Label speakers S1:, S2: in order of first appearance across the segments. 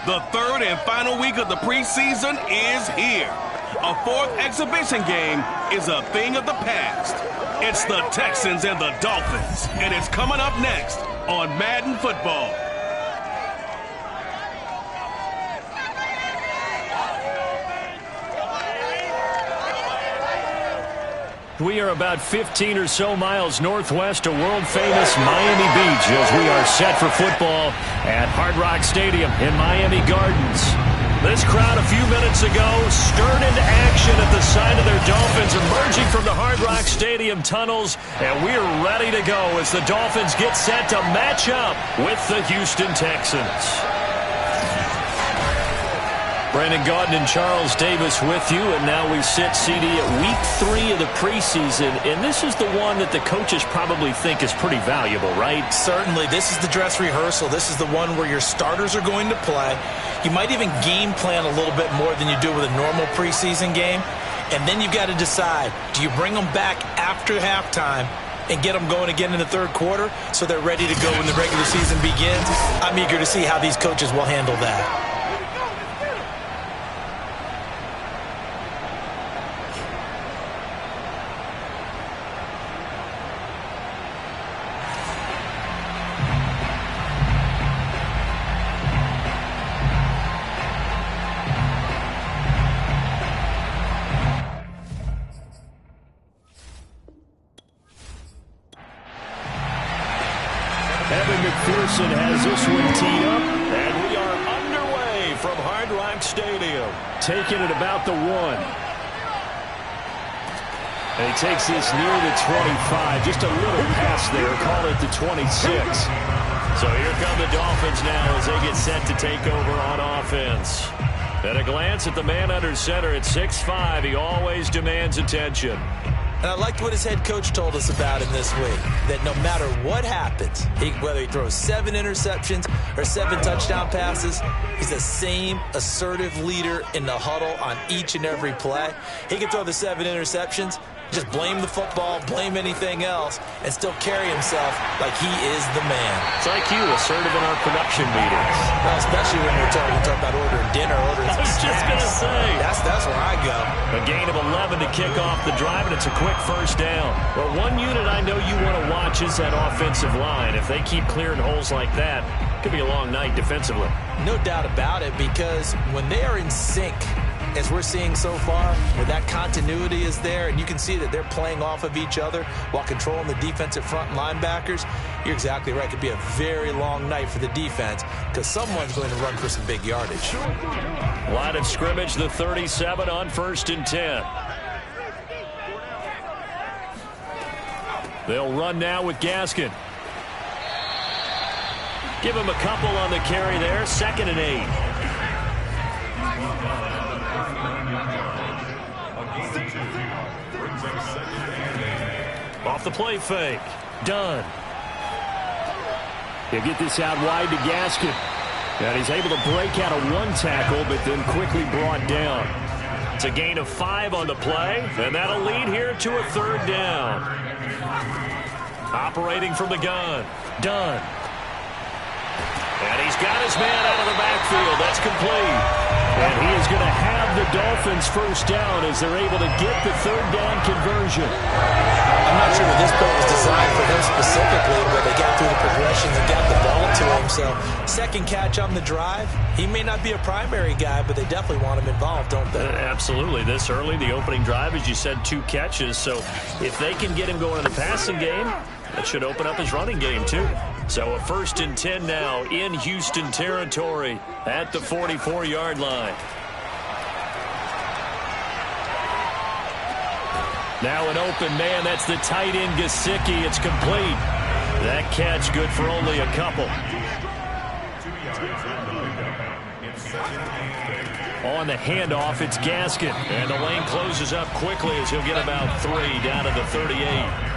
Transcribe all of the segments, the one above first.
S1: The third and final week of the preseason is here. A fourth exhibition game is a thing of the past. It's the Texans and the Dolphins, and it's coming up next on Madden Football.
S2: We are about 15 or so miles northwest of world-famous Miami Beach as we are set for football at Hard Rock Stadium in Miami Gardens. This crowd a few minutes ago stirred into action at the sight of their Dolphins emerging from the Hard Rock Stadium tunnels, and we're ready to go as the Dolphins get set to match up with the Houston Texans. Brandon Gaudin and Charles Davis with you, and now we sit, CD, at week 3 of the preseason, and this is the one that the coaches probably think is pretty valuable, right?
S3: Certainly. This is the dress rehearsal. This is the one where your starters are going to play. You might even game plan a little bit more than you do with a normal preseason game, and then you've got to decide, do you bring them back after halftime and get them going again in the third quarter so they're ready to go when the regular season begins? I'm eager to see how these coaches will handle that.
S2: Has this one teed up, and we are underway from Hard Rock Stadium. Taking it about the 1. And he takes this near the 25, just a little past there, call it the 26. So here come the Dolphins now as they get set to take over on offense. At a glance at the man under center at 6'5", he always demands attention.
S3: And I liked what his head coach told us about him this week, that no matter what happens, whether he throws 7 interceptions or 7 touchdown passes, he's the same assertive leader in the huddle on each and every play. He can throw the 7 interceptions, just blame the football, blame anything else, and still carry himself like he is the man.
S2: It's like you, assertive in our production meetings.
S3: Well, especially when we're talking about ordering dinner, ordering some snacks.
S2: I was just going to say.
S3: That's where I go.
S2: A gain of 11 to kick off the drive, and it's a quick first down. Well, one unit I know you want to watch is that offensive line. If they keep clearing holes like that, it could be a long night defensively.
S3: No doubt about it, because when they are in sync, as we're seeing so far, where that continuity is there, and you can see that they're playing off of each other while controlling the defensive front linebackers, you're exactly right. It could be a very long night for the defense because someone's going to run for some big yardage.
S2: Line of scrimmage, the 37 on 1st and 10. They'll run now with Gaskin. Give him a couple on the carry there. 2nd and 8. Off the play fake. Done. He'll get this out wide to Gaskin. And he's able to break out of 1 tackle, but then quickly brought down. It's a gain of 5 on the play, and that'll lead here to a 3rd down. Operating from the gun. Done. And he's got his man out of the backfield. That's complete. And he is going to have the Dolphins first down as they're able to get the 3rd down conversion.
S3: I'm not sure that this play was designed for him specifically, but they got through the progressions and got the ball to him. So 2nd catch on the drive. He may not be a primary guy, but they definitely want him involved, don't they?
S2: Absolutely. This early, the opening drive, as you said, 2 catches. So if they can get him going in the passing game, that should open up his running game, too. So a 1st and 10 now in Houston territory at the 44-yard line. Now an open man. That's the tight end, Gesicki. It's complete. That catch good for only a couple. On the handoff, it's Gaskin. And the lane closes up quickly as he'll get about 3 down to the 38.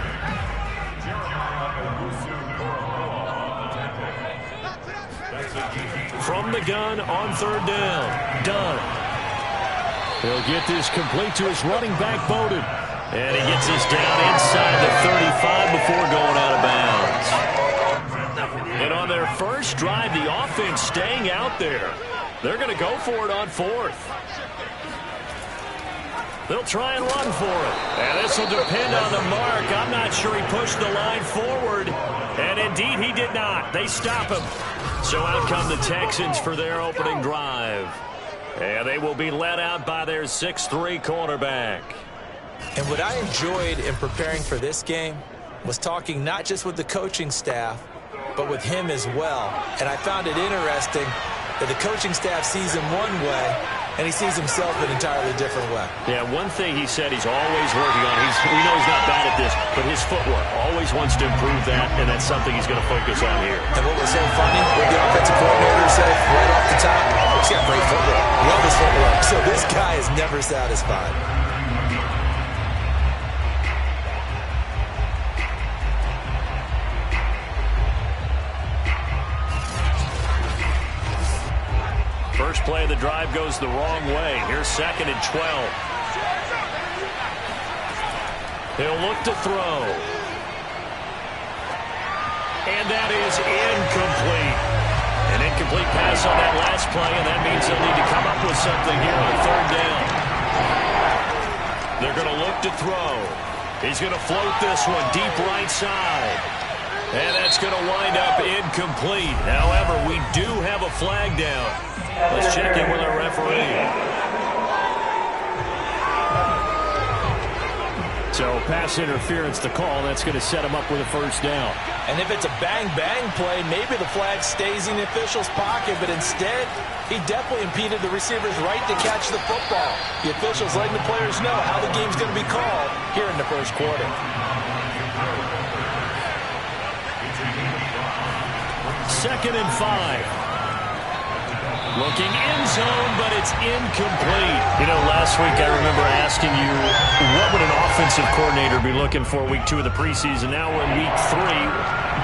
S2: From the gun on 3rd down. Done. He'll get this complete to his running back, Bowden. And he gets this down inside the 35 before going out of bounds. And on their first drive, the offense staying out there. They're going to go for it on fourth. They'll try and run for it. And this will depend on the mark. I'm not sure he pushed the line forward. And indeed, he did not. They stop him. So out come the Texans for their opening drive. And they will be led out by their 6'3" quarterback.
S3: And what I enjoyed in preparing for this game was talking not just with the coaching staff, but with him as well. And I found it interesting that the coaching staff sees him one way, and he sees himself an entirely different way.
S2: Yeah, one thing he said he's always working on, we know he's not bad at this, but his footwork, always wants to improve that, and that's something he's going to focus on here.
S3: And what was so funny, what the offensive coordinator said right off the top, he's got great footwork. Love his footwork. So this guy is never satisfied.
S2: First play of the drive goes the wrong way. Here's 2nd and 12. He'll look to throw. And that is incomplete. An incomplete pass on that last play, and that means they'll need to come up with something here on 3rd down. They're going to look to throw. He's going to float this one deep right side. And that's going to wind up incomplete. However, we do have a flag down. Let's check in with our referee. So pass interference to call. That's going to set him up with a 1st down.
S3: And if it's a bang-bang play, maybe the flag stays in the official's pocket, but instead, he definitely impeded the receiver's right to catch the football. The officials letting the players know how the game's going to be called here in the 1st quarter.
S2: 2nd and 5. Looking end zone, but it's incomplete. You know, last week I remember asking you, what would an offensive coordinator be looking for week 2 of the preseason? Now we're in week 3.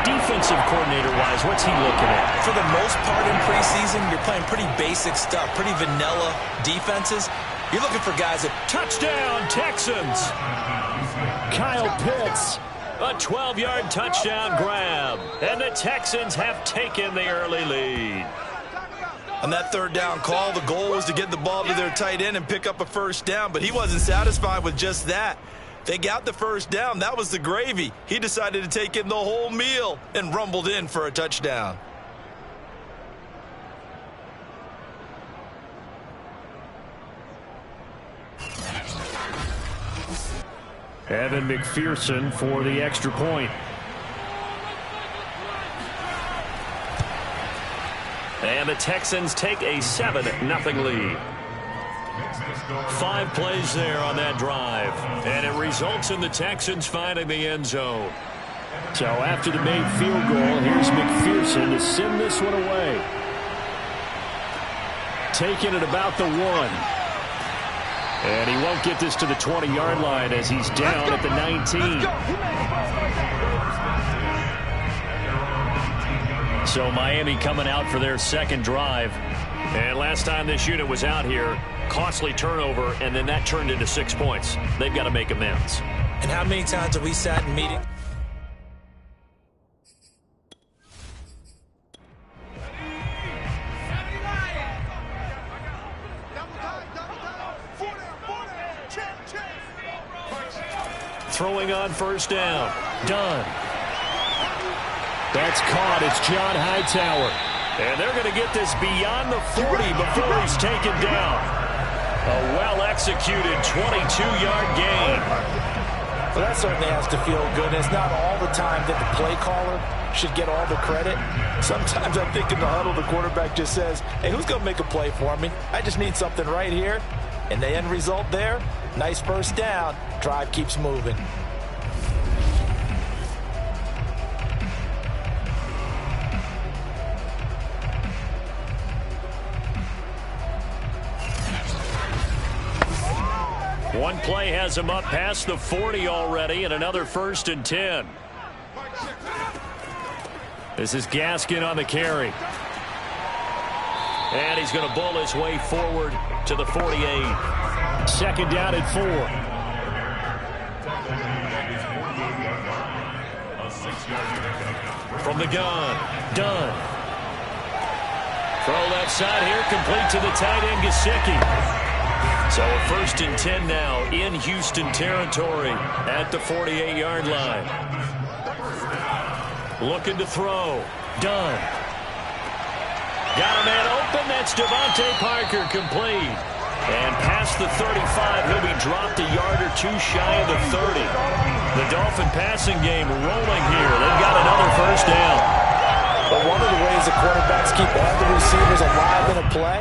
S2: Defensive coordinator-wise, what's he looking at?
S3: For the most part in preseason, you're playing pretty basic stuff, pretty vanilla defenses. You're looking for guys that...
S2: Touchdown, Texans! Kyle Pitts. A 12-yard touchdown grab. And the Texans have taken the early lead.
S3: On that 3rd down call, the goal was to get the ball to their tight end and pick up a 1st down, but he wasn't satisfied with just that. They got the 1st down. That was the gravy. He decided to take in the whole meal and rumbled in for a touchdown.
S2: Evan McPherson for the extra point. And the Texans take a 7-0 lead. 5 plays there on that drive. And it results in the Texans finding the end zone. So after the made field goal, here's McPherson to send this one away. Taking it about the 1. And he won't get this to the 20-yard line as he's down at the 19. So Miami coming out for their 2nd drive. And last time this unit was out here, costly turnover, and then that turned into 6 points. They've got to make amends.
S3: And how many times have we sat in meetings?
S2: Throwing on 1st down. Done. That's caught. It's John Hightower. And they're going to get this beyond the 40 before he's taken down. A well-executed 22-yard gain.
S3: Well, that certainly has to feel good. It's not all the time that the play caller should get all the credit. Sometimes I think in the huddle, the quarterback just says, hey, who's going to make a play for me? I just need something right here. And the end result there, nice 1st down. Drive keeps moving.
S2: One play has him up past the 40 already, and another 1st and 10. This is Gaskin on the carry. And he's going to bull his way forward to the 48. 2nd down and 4. From the gun, Dunn. Throw left side here, complete to the tight end, Gesicki. So a 1st and 10 now in Houston territory at the 48-yard line. Looking to throw. Done. Got a man open. That's Devontae Parker, complete. And past the 35, he'll be dropped a yard or two shy of the 30. The Dolphin passing game rolling here. They've got another 1st down.
S3: But one of the ways the quarterbacks keep all the receivers alive in a play,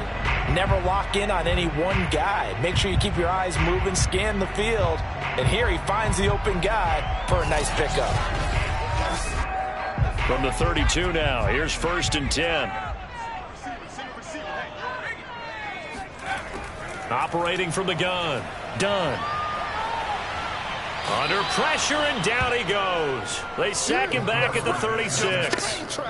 S3: never lock in on any one guy. Make sure you keep your eyes moving, scan the field. And here he finds the open guy for a nice pickup.
S2: From the 32 now, here's 1st and 10. Operating from the gun. Done. Under pressure, and down he goes. They sack him back at the 36.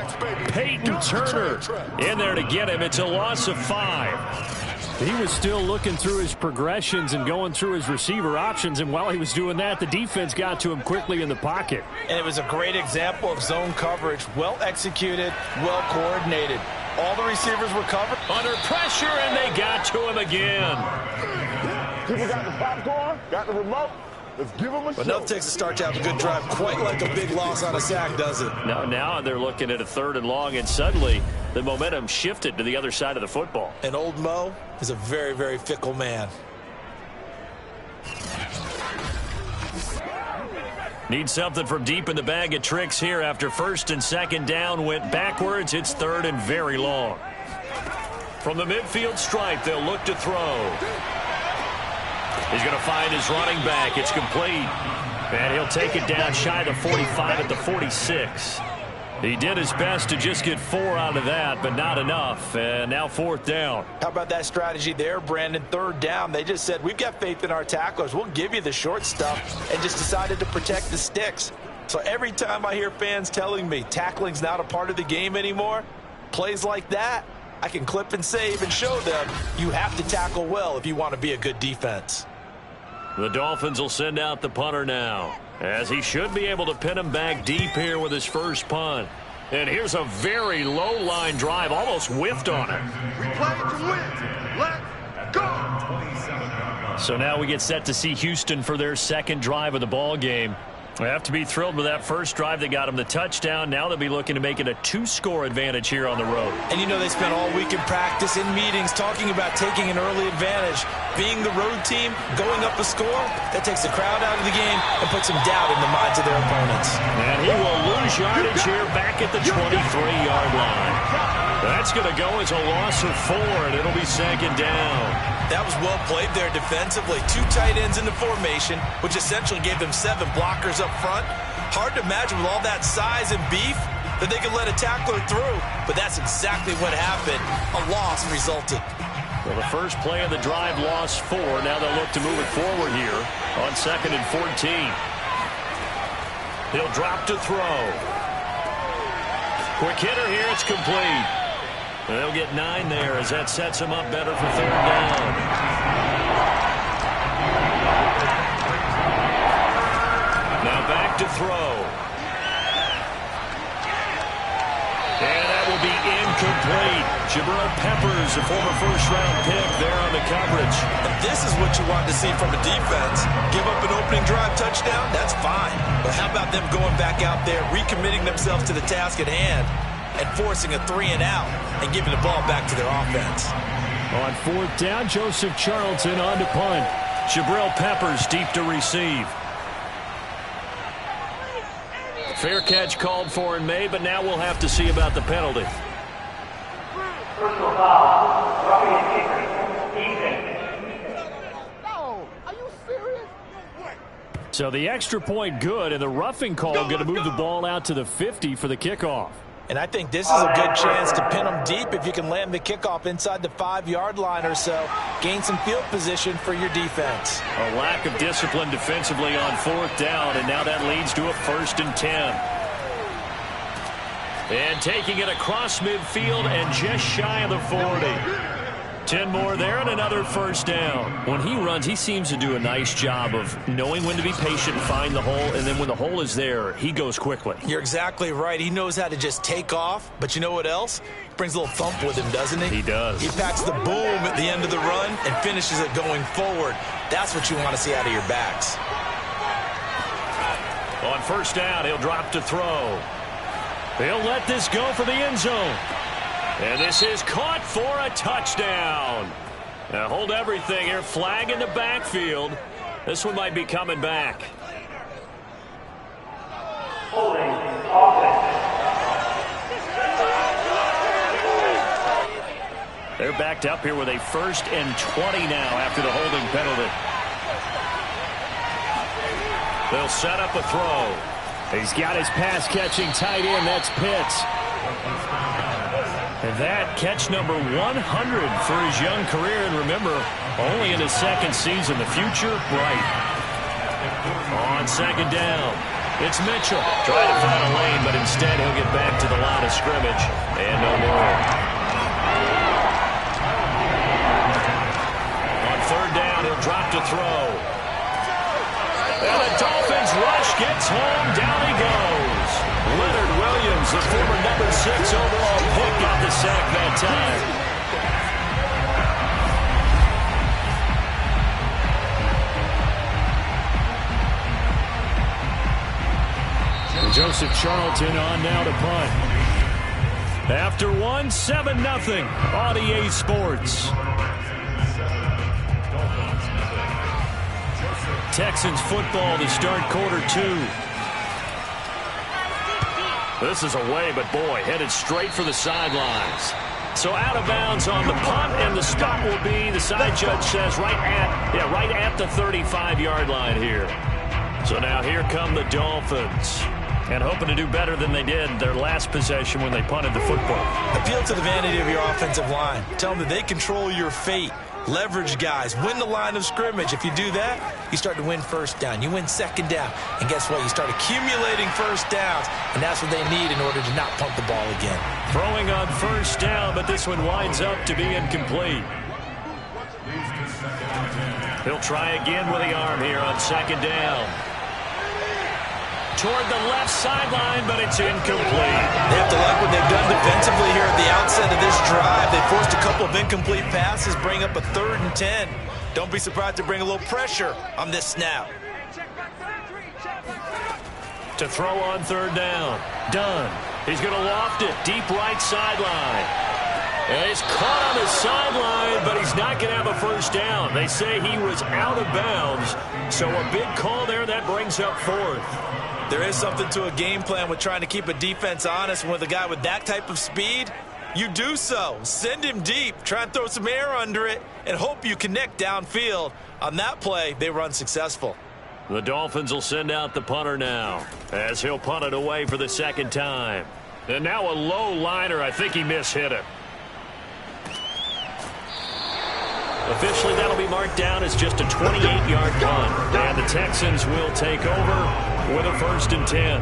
S2: Peyton Turner in there to get him. It's a loss of 5.
S4: He was still looking through his progressions and going through his receiver options, and while he was doing that, the defense got to him quickly in the pocket.
S3: And it was a great example of zone coverage. Well executed, well coordinated. All the receivers were covered.
S2: Under pressure, and they got to him again.
S5: People got the popcorn, got the remote. Let's give them a
S3: But no takes to start to have a good drive. Quite like a big loss on a sack, does it?
S2: Now they're looking at a 3rd and long, and suddenly the momentum shifted to the other side of the football.
S3: And old Mo is a very, very fickle man.
S2: Need something from deep in the bag of tricks here after 1st and 2nd down went backwards. It's 3rd and very long. From the midfield stripe, they'll look to throw. He's going to find his running back. It's complete. And he'll take it down shy of the 45 at the 46. He did his best to just get 4 out of that, but not enough. And now 4th down.
S3: How about that strategy there, Brandon? 3rd down. They just said, we've got faith in our tacklers. We'll give you the short stuff, and just decided to protect the sticks. So every time I hear fans telling me tackling's not a part of the game anymore, plays like that, I can clip and save and show them you have to tackle well if you want to be a good defense.
S2: The Dolphins will send out the punter now, as he should be able to pin him back deep here with his first punt. And here's a very low line drive, almost whiffed on it.
S5: We play to win. Let's go.
S2: So now we get set to see Houston for their 2nd drive of the ball game. They have to be thrilled with that first drive that got them the touchdown. Now they'll be looking to make it a 2-score advantage here on the road.
S3: And you know they spent all week in practice, in meetings, talking about taking an early advantage. Being the road team, going up a score, that takes the crowd out of the game and puts some doubt in the minds of their opponents.
S2: And he will lose yardage here back at the 23-yard line. That's going to go as a loss of 4, and it'll be 2nd down.
S3: That was well played there defensively. 2 tight ends in the formation, which essentially gave them 7 blockers up front. Hard to imagine with all that size and beef that they could let a tackler through. But that's exactly what happened. A loss resulted.
S2: Well, the first play of the drive lost 4. Now they'll look to move it forward here on 2nd and 14. He'll drop to throw. Quick hitter here. It's complete. They'll get 9 there as that sets them up better for 3rd down. Now back to throw. And that will be incomplete. Jabril Peppers, a former first-round pick there on the coverage.
S3: And this is what you want to see from a defense. Give up an opening drive touchdown, that's fine. But how about them going back out there, recommitting themselves to the task at hand, and forcing a 3-and-out and giving the ball back to their offense.
S4: On 4th down, Joseph Charlton on to punt.
S2: Jabril Peppers deep to receive. Fair catch called for and made, but now we'll have to see about the penalty.
S6: Personal foul, roughing the kicker,
S5: No, are you serious?
S4: So the extra point good, and the roughing call going to move the ball out to the 50 for the kickoff.
S3: And I think this is a good chance to pin them deep if you can land the kickoff inside the 5-yard line or so. Gain some field position for your defense.
S2: A lack of discipline defensively on 4th down, and now that leads to a 1st and 10. And taking it across midfield and just shy of the 40. 10 more there and another first down. When he runs, he seems to do a nice job of knowing when to be patient and find the hole, and then when the hole is there, he goes quickly.
S3: You're exactly right. He knows how to just take off, but you know what else? Brings a little thump with him, doesn't he?
S2: He does.
S3: He packs the boom at the end of the run and finishes it going forward. That's what you want to see out of your backs.
S2: On first down, he'll drop to throw. He'll let this go for the end zone. And this is caught for a touchdown. Now hold everything here. Flag in the backfield. This one might be coming back.
S6: Holding offense.
S2: They're backed up here with a 1st and 20 now after the holding penalty. They'll set up a throw.
S4: He's got his pass-catching tight end. That's Pitts.
S2: And that catch number 100 for his young career. And remember, only in his 2nd season. The future bright. On 2nd down, it's Mitchell. Trying to find a lane, but instead he'll get back to the line of scrimmage. And no more. On 3rd down, he'll drop to throw. And the Dolphins rush gets home. Down he goes. Leonard Williams, the former number 6 overall pick, got the sack that
S4: time. Joseph Charlton on now to punt.
S2: After 1, 7-0 on EA Sports. Texans football to start quarter 2. This is away, but boy, headed straight for the sidelines. So out of bounds on the punt, and the stop will be, the side judge says, right at the 35-yard line here. So now here come the Dolphins, and hoping to do better than they did their last possession when they punted the football.
S3: Appeal to the vanity of your offensive line. Tell them that they control your fate. Leverage guys. Win the line of scrimmage. If you do that, you start to win first down. You win 2nd down. And guess what? You start accumulating first downs. And that's what they need in order to not punt the ball again.
S2: Throwing on first down, but this one winds up to be incomplete. He'll try again with the arm here on 2nd down. Toward the left sideline, but it's incomplete.
S3: They have to like what they've done defensively here at the outset of this drive. They forced a couple of incomplete passes, bring up a 3rd and 10. Don't be surprised to bring a little pressure on this snap.
S2: To throw on 3rd down. Dunn. He's going to loft it. Deep right sideline. And he's caught on the sideline, but he's not going to have a first down. They say he was out of bounds. So a big call there. That brings up 4th.
S3: There is something to a game plan with trying to keep a defense honest. With a guy with that type of speed, you do so. Send him deep. Try and throw some air under it and hope you connect downfield. On that play, they run successful.
S2: The Dolphins will send out the punter now as he'll punt it away for the 2nd time. And now a low liner. I think he mishit it. Officially, that'll be marked down as just a 28-yard punt. And the Texans will take over with a 1st and 10.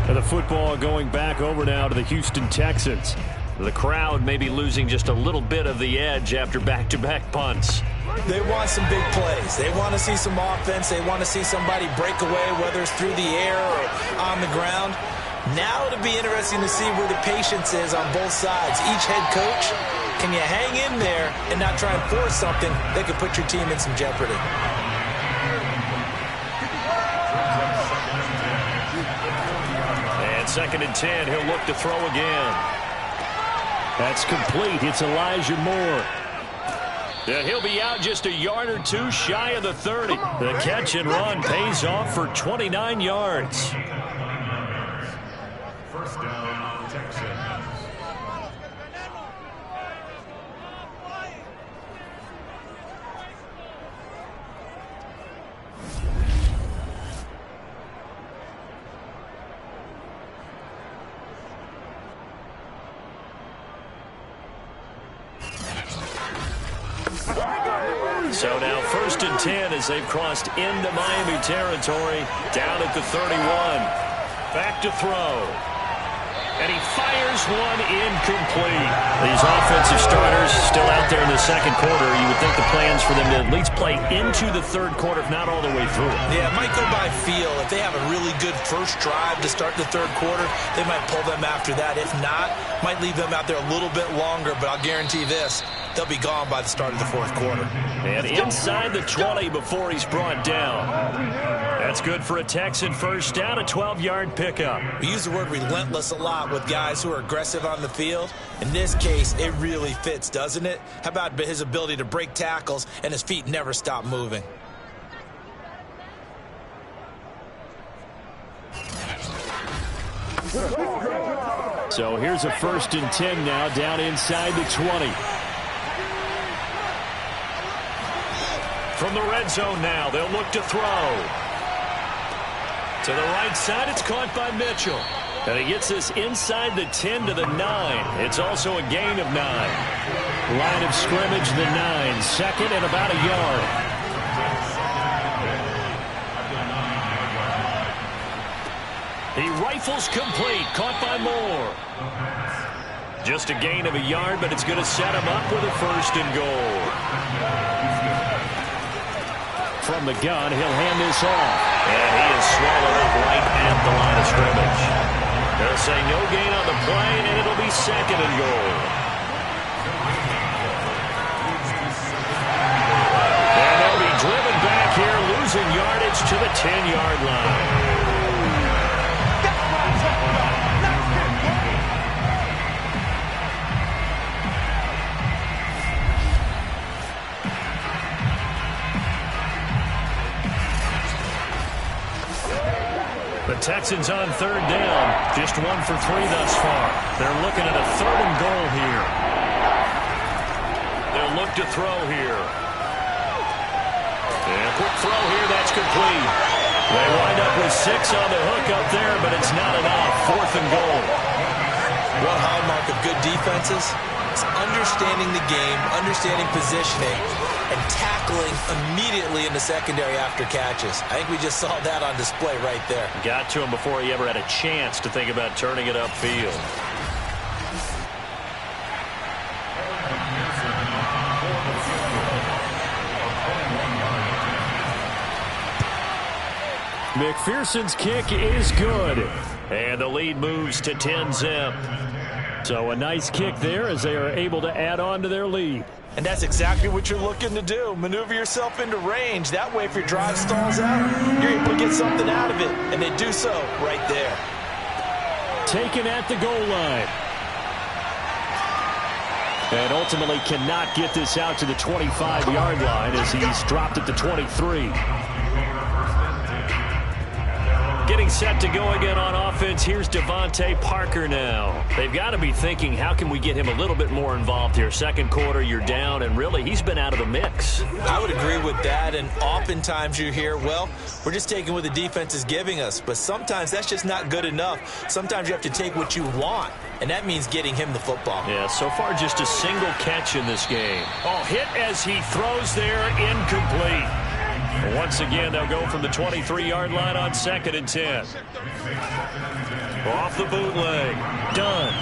S4: And the football going back over now to the Houston Texans.
S2: The crowd may be losing just a little bit of the edge after back-to-back punts.
S3: They want some big plays. They want to see some offense. They want to see somebody break away, whether it's through the air or on the ground. Now it'll be interesting to see where the patience is on both sides. Each head coach, can you hang in there and not try and force something that could put your team in some jeopardy?
S2: And 2nd and 10, he'll look to throw again.
S4: That's complete. It's Elijah Moore.
S2: And he'll be out just a yard or 2 shy of the 30. The catch and run pays off for 29 yards.
S7: First down, Texans.
S2: So now 1st and 10 as they've crossed into Miami territory, down at the 31. Back to throw. And he fires one incomplete. These offensive starters still out there in the second quarter. You would think the plans for them to at least play into the third quarter, if not all the way through it.
S3: Yeah, it might go by feel. If they have a really good first drive to start the third quarter, they might pull them after that. If not, might leave them out there a little bit longer, but I'll guarantee this, they'll be gone by the start of the fourth quarter.
S2: And inside the 20 before he's brought down. That's good for a Texan first down, a 12-yard pickup.
S3: We use the word relentless a lot with guys who are aggressive on the field. In this case, it really fits, doesn't it? How about his ability to break tackles and his feet never stop moving?
S4: So here's a 1st and 10 now, down inside the 20.
S2: From the red zone now, they'll look to throw. To the right side, it's caught by Mitchell. And he gets this inside the 10 to the 9. It's also a gain of 9. Line of scrimmage, the 9. Second and about a yard. He rifles complete, caught by Moore. Just a gain of a yard, but it's going to set him up with a 1st and goal.
S4: From the gun, he'll hand this off.
S2: And he is swallowed up right at the line of scrimmage. They'll say no gain on the play, and it'll be 2nd and goal. And they'll be driven back here, losing yardage to the 10-yard line. The Texans on 3rd down. Just 1 for 3 thus far. They're looking at a 3rd and goal here. They'll look to throw here. And a quick throw here. That's complete. They wind up with 6 on the hook up there, but it's not enough. 4th and goal.
S3: One hallmark of good defenses is understanding the game, understanding positioning, and tackling immediately in the secondary after catches. I think we just saw that on display right there.
S2: Got to him before he ever had a chance to think about turning it upfield.
S4: McPherson's kick is good.
S2: And the lead moves to 10-zip.
S4: So a nice kick there as they are able to add on to their lead.
S3: And that's exactly what you're looking to do. Maneuver yourself into range. That way, if your drive stalls out, you're able to get something out of it. And they do so right there.
S4: Taken at the goal line. And ultimately cannot get this out to the 25-yard line as he's dropped at the 23.
S2: Getting set to go again on offense. Here's Devontae Parker now. They've got to be thinking, how can we get him a little bit more involved here? Second quarter, you're down, and really, he's been out of the mix.
S3: I would agree with that, and oftentimes you hear, well, we're just taking what the defense is giving us, but sometimes that's just not good enough. Sometimes you have to take what you want, and that means getting him the football.
S2: Yeah, so far just a single catch in this game. Oh, hit as he throws there, incomplete. Once again, they'll go from the 23-yard line on 2nd and 10. Off the bootleg. Done.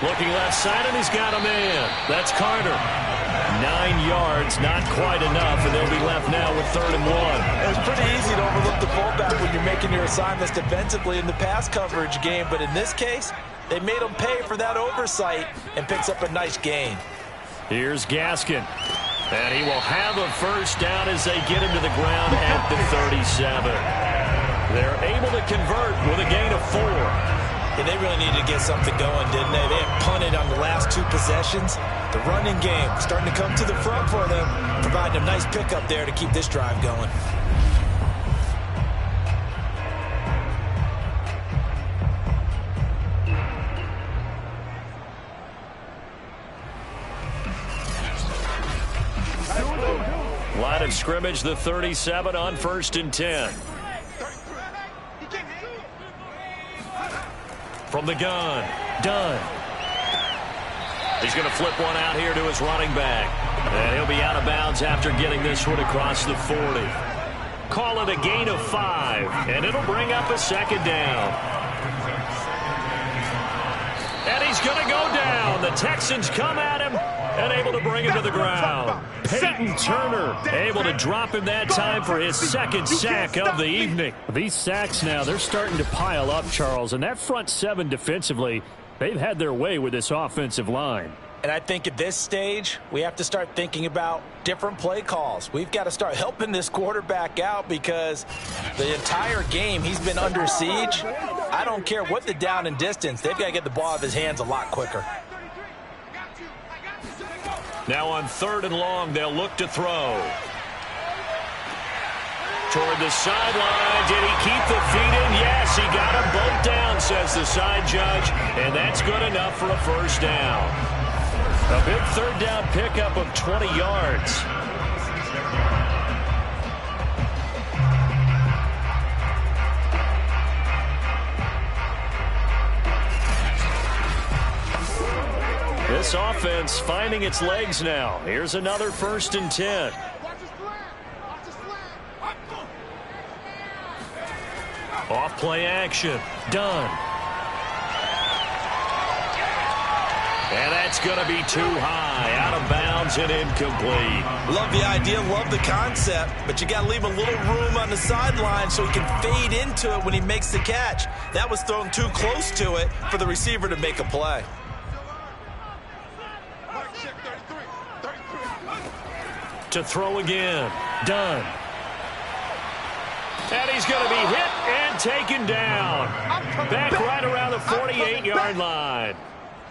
S2: Looking left side, and he's got a man. That's Carter. 9 yards, not quite enough, and they'll be left now with 3rd and 1.
S3: It's pretty easy to overlook the fullback when you're making your assignments defensively in the pass coverage game, but in this case, they made him pay for that oversight and picks up a nice gain.
S2: Here's Gaskin. And he will have a 1st down as they get him to the ground at the 37. They're able to convert with a gain of 4.
S3: Yeah, they really needed to get something going, didn't they? They had punted on the last 2 possessions. The running game starting to come to the front for them, providing a nice pickup there to keep this drive going.
S2: Line of scrimmage, the 37 on 1st and 10. From the gun, Dunn. He's going to flip one out here to his running back. And he'll be out of bounds after getting this one across the 40. Call it a gain of 5, and it'll bring up a 2nd down. going to go down. The Texans come at him and able to bring him to the ground. Peyton Turner able to drop him that time for his second sack of the evening.
S4: These sacks now, they're starting to pile up, Charles. And that front seven defensively, they've had their way with this offensive line.
S3: And I think at this stage, we have to start thinking about different play calls. We've got to start helping this quarterback out because the entire game he's been under siege. I don't care what the down and distance. They've got to get the ball out of his hands a lot quicker.
S2: Now on 3rd and long, they'll look to throw. Toward the sideline. Did he keep the feet in? Yes, he got them both down, says the side judge. And that's good enough for a first down. A big 3rd down pickup of 20 yards. This offense finding its legs now. Here's another 1st and 10. Off play action. Done. And that's going to be too high. Out of bounds and incomplete.
S3: Love the idea, love the concept, but you got to leave a little room on the sideline so he can fade into it when he makes the catch. That was thrown too close to it for the receiver to make a play.
S2: To throw again. Done. And he's going to be hit and taken down. Back right around the 48-yard line.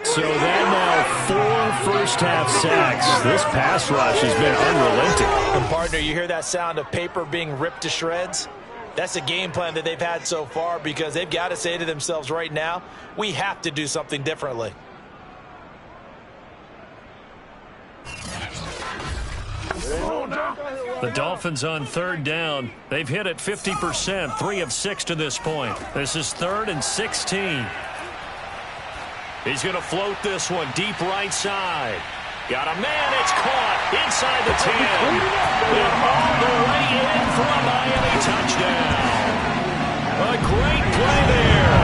S4: So that now 4 first-half sacks. This pass rush has been unrelenting.
S3: And partner, you hear that sound of paper being ripped to shreds? That's a game plan that they've had so far because they've got to say to themselves right now, we have to do something differently.
S2: The Dolphins on 3rd down. They've hit it 50%, 3 of 6 to this point. This is 3rd and 16. He's going to float this one deep right side. Got a man. It's caught inside the 10. And all the way in for a Miami touchdown. A great play there.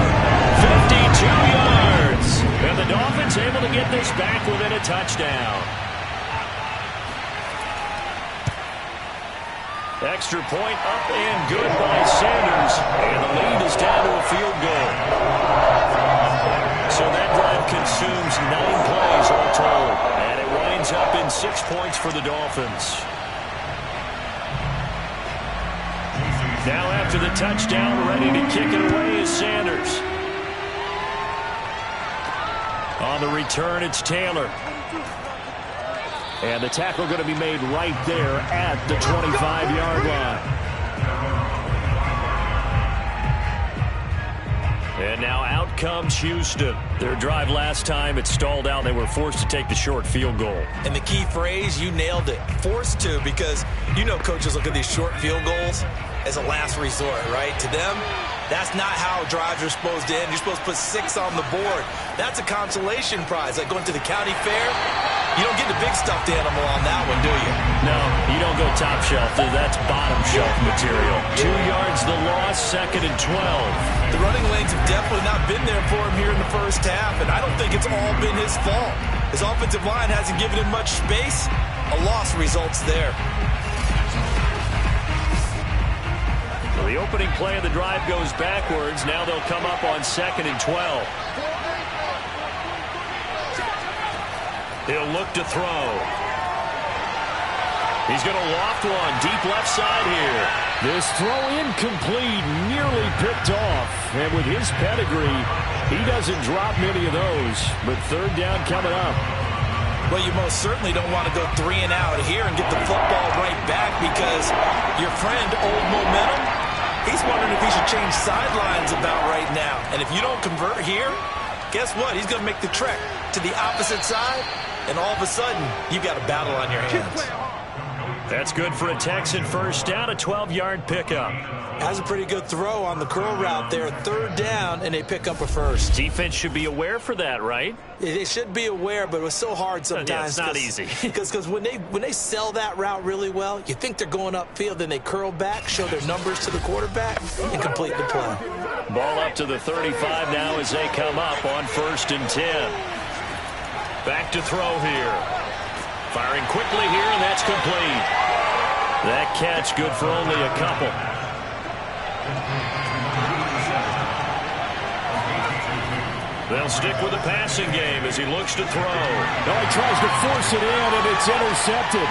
S2: 52 yards. And the Dolphins able to get this back within a touchdown. Extra point up and good by Sanders. And the lead is down to a field goal. So that drive consumes 9 plays all told. And it winds up in 6 points for the Dolphins. Now after the touchdown, ready to kick it away is Sanders. On the return, it's Taylor. And the tackle going to be made right there at the 25-yard line. And now out comes Houston. Their drive last time, it stalled out. They were forced to take the short field goal.
S3: And the key phrase, you nailed it. Forced to, because you know coaches look at these short field goals as a last resort, right? To them, that's not how drives are supposed to end. You're supposed to put 6 on the board. That's a consolation prize. Like going to the county fair, you don't get the big stuffed animal on that one, do you?
S2: No, you don't go top shelf. That's bottom shelf material. 2 yards the loss, 2nd and 12.
S3: The running lanes have definitely not been there for him here in the first half, and I don't think it's all been his fault. His offensive line hasn't given him much space. A loss results there.
S2: The opening play of the drive goes backwards. Now they'll come up on 2nd and 12. He'll look to throw. He's going to loft one deep left side here.
S4: This throw incomplete, nearly picked off. And with his pedigree, he doesn't drop many of those. But 3rd down coming up.
S3: Well, you most certainly don't want to go 3 and out here and get the football right back because your friend, Old Momentum, he's wondering if he should change sidelines about right now. And if you don't convert here, guess what? He's going to make the trek to the opposite side, and all of a sudden, you've got a battle on your hands.
S2: That's good for a Texan first down, a 12-yard pickup.
S3: Has a pretty good throw on the curl route there. 3rd down, and they pick up a first.
S2: Defense should be aware for that, right?
S3: They should be aware, but it was so hard sometimes.
S2: Yeah, it's not easy.
S3: Because when they sell that route really well, you think they're going upfield, then they curl back, show their numbers to the quarterback, and complete the play.
S2: Ball up to the 35 now as they come up on 1st and 10. Back to throw here. Firing quickly here, and that's complete. That catch good for only a couple. They'll stick with the passing game as he looks to throw.
S4: No, he tries to force it in, and it's intercepted.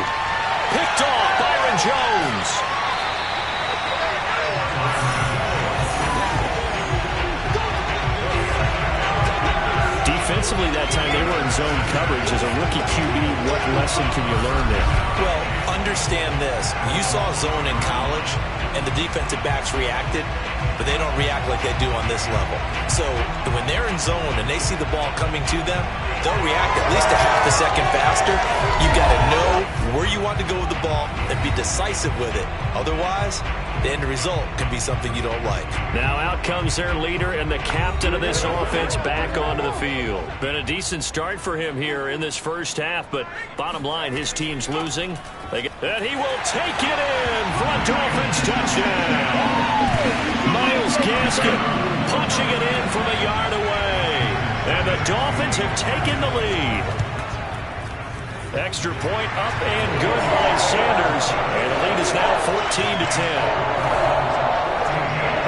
S2: Picked off Byron Jones. Defensively that time, they were in zone coverage. As a rookie QB, what lesson can you learn there?
S3: Well, understand this. You saw zone in college, and the defensive backs reacted, but they don't react like they do on this level. So when they're in zone and they see the ball coming to them, they'll react at least a half a second faster. You've got to know where you want to go with the ball and be decisive with it. Otherwise, the end result can be something you don't like.
S2: Now out comes their leader and the captain of this offense back onto the field. Been a decent start for him here in this first half, but bottom line, his team's losing. And he will take it in for a Dolphins touchdown. Miles Gaskin punching it in from a yard away. And the Dolphins have taken the lead. Extra point up and good by Sanders. And the lead is now 14-10.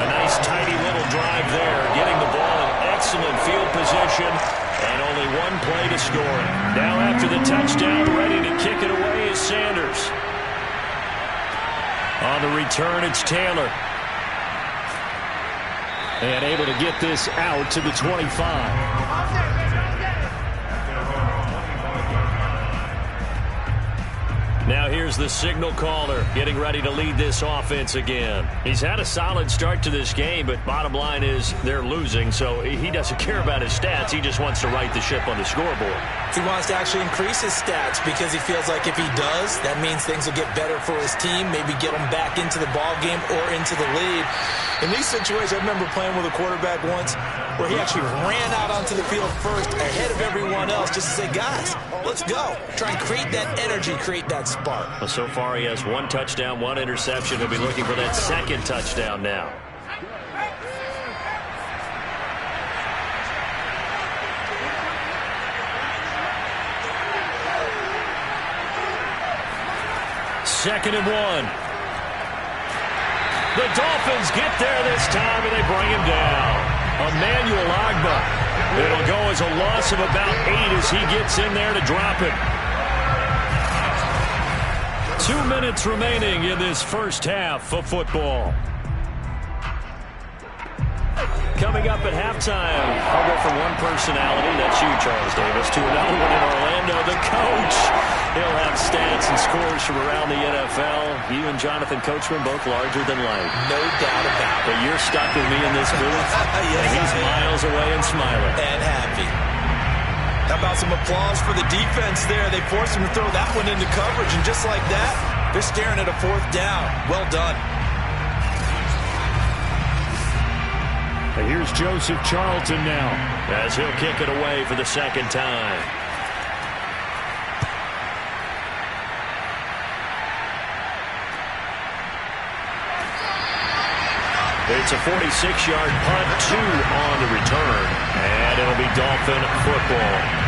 S2: A nice tidy little drive there, getting the ball in excellent field position. And only one play to score it. Now after the touchdown, ready to kick it away is Sanders. On the return, it's Taylor.
S4: And able to get this out to the 25.
S2: Now here's the signal caller getting ready to lead this offense again. He's had a solid start to this game, but bottom line is they're losing, so he doesn't care about his stats. He just wants to right the ship on the scoreboard.
S3: He wants to actually increase his stats because he feels like if he does, that means things will get better for his team, maybe get him back into the ball game or into the lead. In these situations, I remember playing with a quarterback once where he actually ran out onto the field first ahead of everyone else just to say, guys, let's go. Try and create that energy, create that spark.
S2: Well, so far he has one touchdown, one interception. He'll be looking for that second touchdown now. Second and one. The Dolphins get there this time, and they bring him down. Emmanuel Agba. It'll go as a loss of about 8 as he gets in there to drop it. 2 minutes remaining in this first half of football. Coming up at halftime, I'll go from one personality, that's you, Charles Davis, to another one in Orlando, the coach. He'll have stats and scores from around the NFL. You and Jonathan Coachman both larger than life.
S3: No doubt about it.
S2: But you're stuck with me in this booth.
S3: Yes,
S2: and he's miles away and smiling.
S3: And happy. How about some applause for the defense there? They forced him to throw that one into coverage, and just like that, they're staring at a fourth down. Well done.
S4: And here's Joseph Charlton now,
S2: as he'll kick it away for the second time. It's a 46-yard punt, 2 on the return, and it'll be Dolphin football.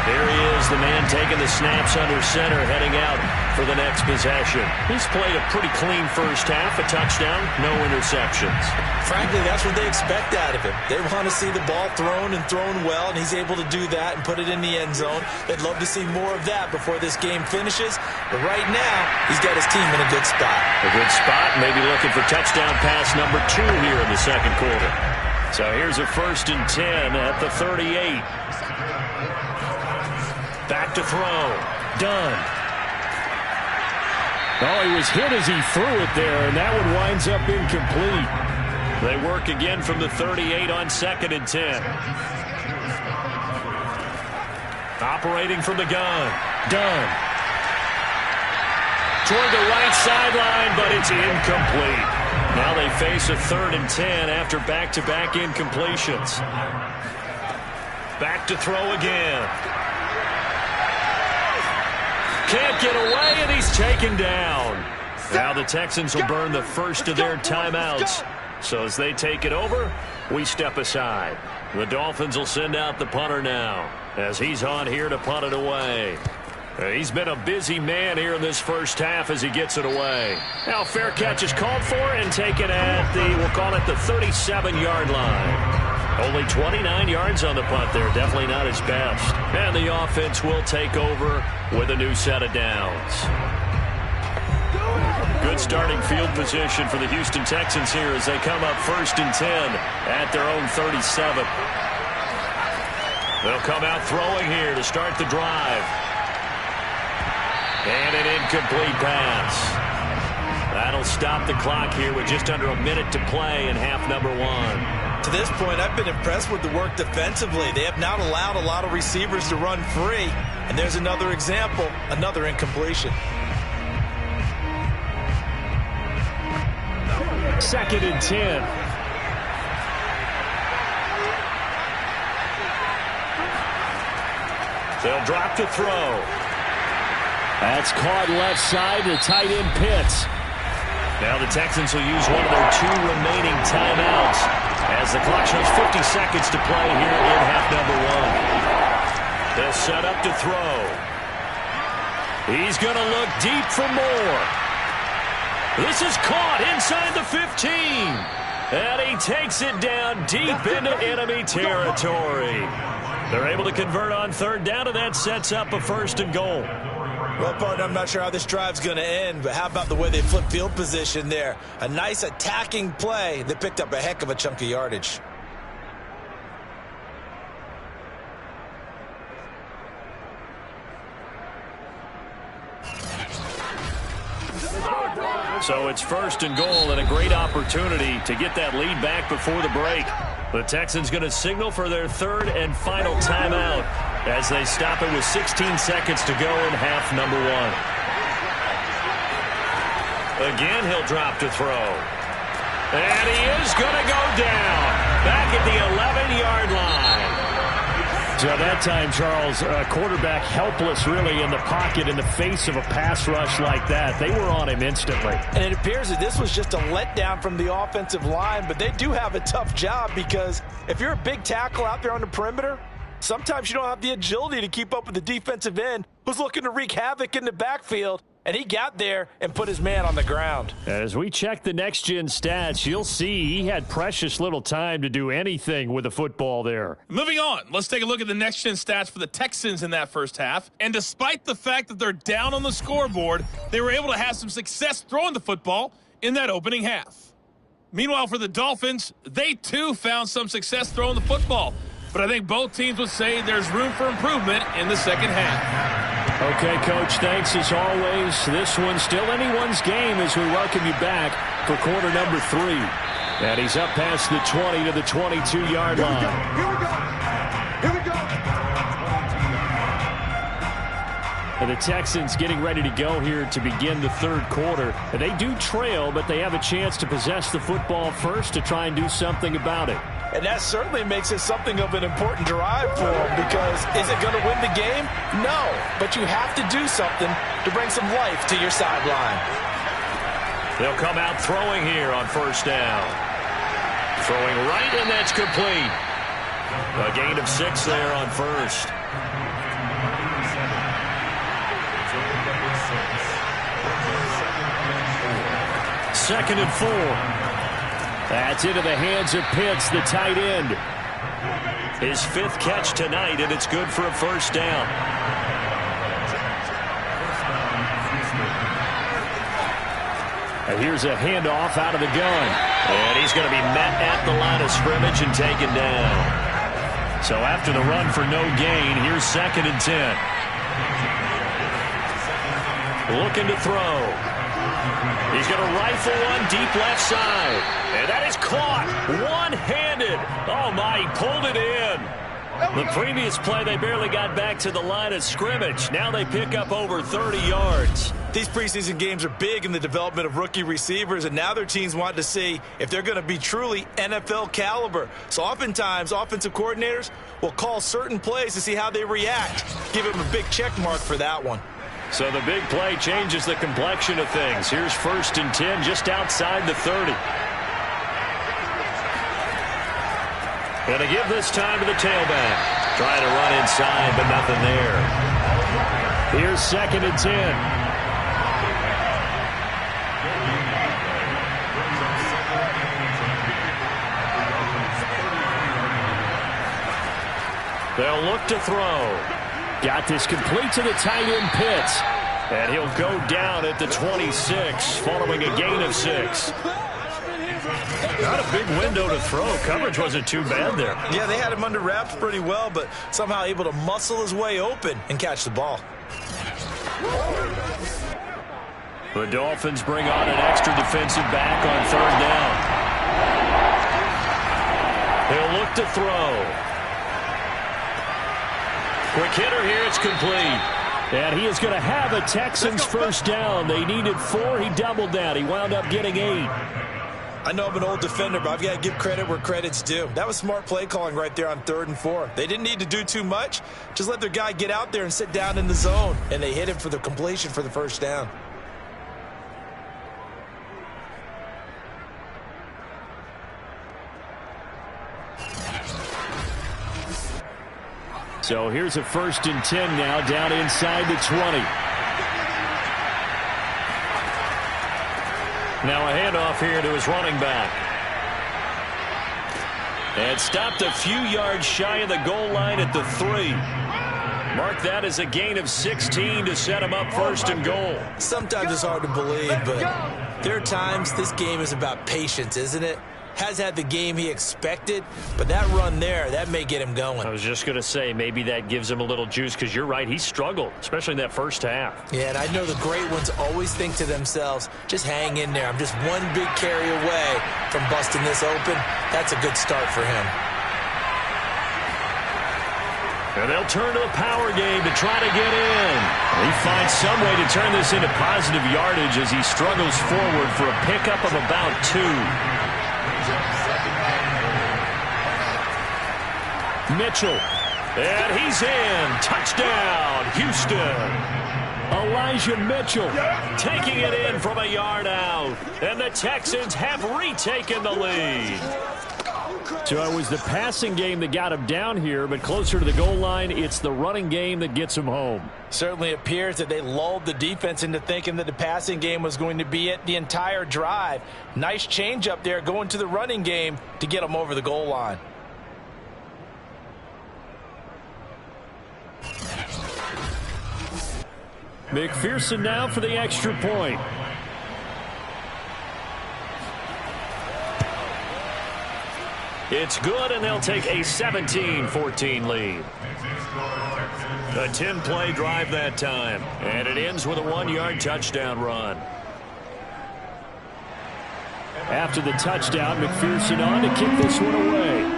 S2: There he is, the man taking the snaps under center, heading out for the next possession. He's played a pretty clean first half, a touchdown, no interceptions.
S3: Frankly, that's what they expect out of him. They want to see the ball thrown and thrown well, and he's able to do that and put it in the end zone. They'd love to see more of that before this game finishes. But right now, he's got his team in a good spot.
S2: A good spot, maybe looking for touchdown pass number 2 here in the second quarter. So here's a 1st and 10 at the 38. Back to throw. Done.
S4: Oh, he was hit as he threw it there, and that one winds up incomplete.
S2: They work again from the 38 on 2nd and 10. Operating from the gun. Done. Toward the right sideline, but it's incomplete. Now they face a 3rd and 10 after back-to-back incompletions. Back to throw again. Can't get away, and he's taken down. Now the Texans will burn the first of their timeouts. So as they take it over, we step aside. The Dolphins will send out the punter now. as he's on here to punt it away. He's been a busy man here in this first half as he gets it away. Now fair catch is called for and taken at we'll call it the 37-yard line. Only 29 yards on the punt there. Definitely not his best. And the offense will take over with a new set of downs. Good starting field position for the Houston Texans here as they come up 1st and 10 at their own 37. They'll come out throwing here to start the drive. And an incomplete pass. That'll stop the clock here with just under a minute to play in half number 1.
S3: To this point, I've been impressed with the work defensively. They have not allowed a lot of receivers to run free. And there's another example, another incompletion.
S4: 2nd and 10.
S2: They'll drop to throw.
S4: That's caught left side to tight end Pitts.
S2: Now the Texans will use one of their 2 remaining timeouts as the clock shows 50 seconds to play here in half number 1. They'll set up to throw. He's going to look deep for more. This is caught inside the 15. And he takes it down deep into enemy territory. They're able to convert on 3rd down, and that sets up a 1st and goal.
S3: Well, partner, I'm not sure how this drive's going to end, but how about the way they flip field position there? A nice attacking play that picked up a heck of a chunk of yardage.
S2: So it's 1st and goal and a great opportunity to get that lead back before the break. The Texans going to signal for their 3rd and final timeout as they stop it with 16 seconds to go in half number 1. Again, he'll drop to throw. And he is going to go down back at the 11-yard line.
S4: So that time, Charles, quarterback helpless really in the pocket in the face of a pass rush like that. They were on him instantly.
S3: And it appears that this was just a letdown from the offensive line, but they do have a tough job because if you're a big tackle out there on the perimeter, sometimes you don't have the agility to keep up with the defensive end who's looking to wreak havoc in the backfield. And he got there and put his man on the ground.
S4: As we check the next-gen stats, you'll see he had precious little time to do anything with the football there.
S8: Moving on, let's take a look at the next-gen stats for the Texans in that first half. And despite the fact that they're down on the scoreboard, they were able to have some success throwing the football in that opening half. Meanwhile, for the Dolphins, they too found some success throwing the football. But I think both teams would say there's room for improvement in the second half.
S4: Okay, Coach, thanks as always. This one's still anyone's game as we welcome you back for quarter number 3. And he's up past the 20 to the 22-yard line.
S5: Here we go.
S4: And the Texans getting ready to go here to begin the 3rd quarter. They do trail, but they have a chance to possess the football first to try and do something about it.
S3: And that certainly makes it something of an important drive for them because is it going to win the game? No, but you have to do something to bring some life to your sideline.
S2: They'll come out throwing here on 1st down. Throwing right, and that's complete. A gain of 6 there on 1st. Second and 4. That's into the hands of Pitts, the tight end. His 5th catch tonight, and it's good for a 1st down.
S4: And here's a handoff out of the gun.
S2: And he's going to be met at the line of scrimmage and taken down. So after the run for no gain, here's 2nd and 10. Looking to throw. He's going to rifle one deep left side. And that is caught one-handed. Oh, my, he pulled it in. The previous play, they barely got back to the line of scrimmage. Now they pick up over 30 yards.
S3: These preseason games are big in the development of rookie receivers, and now their teams want to see if they're going to be truly NFL caliber. So oftentimes, offensive coordinators will call certain plays to see how they react. Give them a big check mark for that one.
S2: So the big play changes the complexion of things. Here's 1st and 10 just outside the 30. And to give this time to the tailback. Trying to run inside, but nothing there. Here's 2nd and 10. They'll look to throw. Got this complete to the tight end Pitts. And he'll go down at the 26 following a gain of 6. Not a big window to throw. Coverage wasn't too bad there.
S3: Yeah, they had him under wraps pretty well, but somehow able to muscle his way open and catch the ball.
S2: The Dolphins bring on an extra defensive back on 3rd down. He'll look to throw. Quick hitter here. It's complete. And he is going to have a Texans first down. They needed 4. He doubled that. He wound up getting 8.
S3: I know I'm an old defender, but I've got to give credit where credit's due. That was smart play calling right there on 3rd and 4. They didn't need to do too much. Just let their guy get out there and sit down in the zone. And they hit him for the completion for the first down.
S2: So here's a 1st and 10 now, down inside the 20. Now a handoff here to his running back. And stopped a few yards shy of the goal line at the 3. Mark that as a gain of 16 to set him up 1st and goal.
S3: Sometimes it's hard to believe, but there are times this game is about patience, isn't it? Has had the game he expected, but that run there, that may get him going.
S2: I was just going to say, maybe that gives him a little juice, because you're right, he struggled, especially in that first half.
S3: Yeah, and I know the great ones always think to themselves, just hang in there. I'm just one big carry away from busting this open. That's a good start for him.
S2: And they'll turn to the power game to try to get in. He finds some way to turn this into positive yardage as he struggles forward for a pickup of about 2. Mitchell, and he's in. Touchdown, Houston. Elijah Mitchell taking it in from a yard out. And the Texans have retaken the lead. So it was the passing game that got him down here, but closer to the goal line, it's the running game that gets him home.
S3: Certainly appears that they lulled the defense into thinking that the passing game was going to be it the entire drive. Nice change up there going to the running game to get them over the goal line.
S2: McPherson now for the extra point. It's good, and they'll take a 17-14 lead. A 10-play drive that time, and it ends with a 1-yard touchdown run. After the touchdown, McPherson on to kick this one away.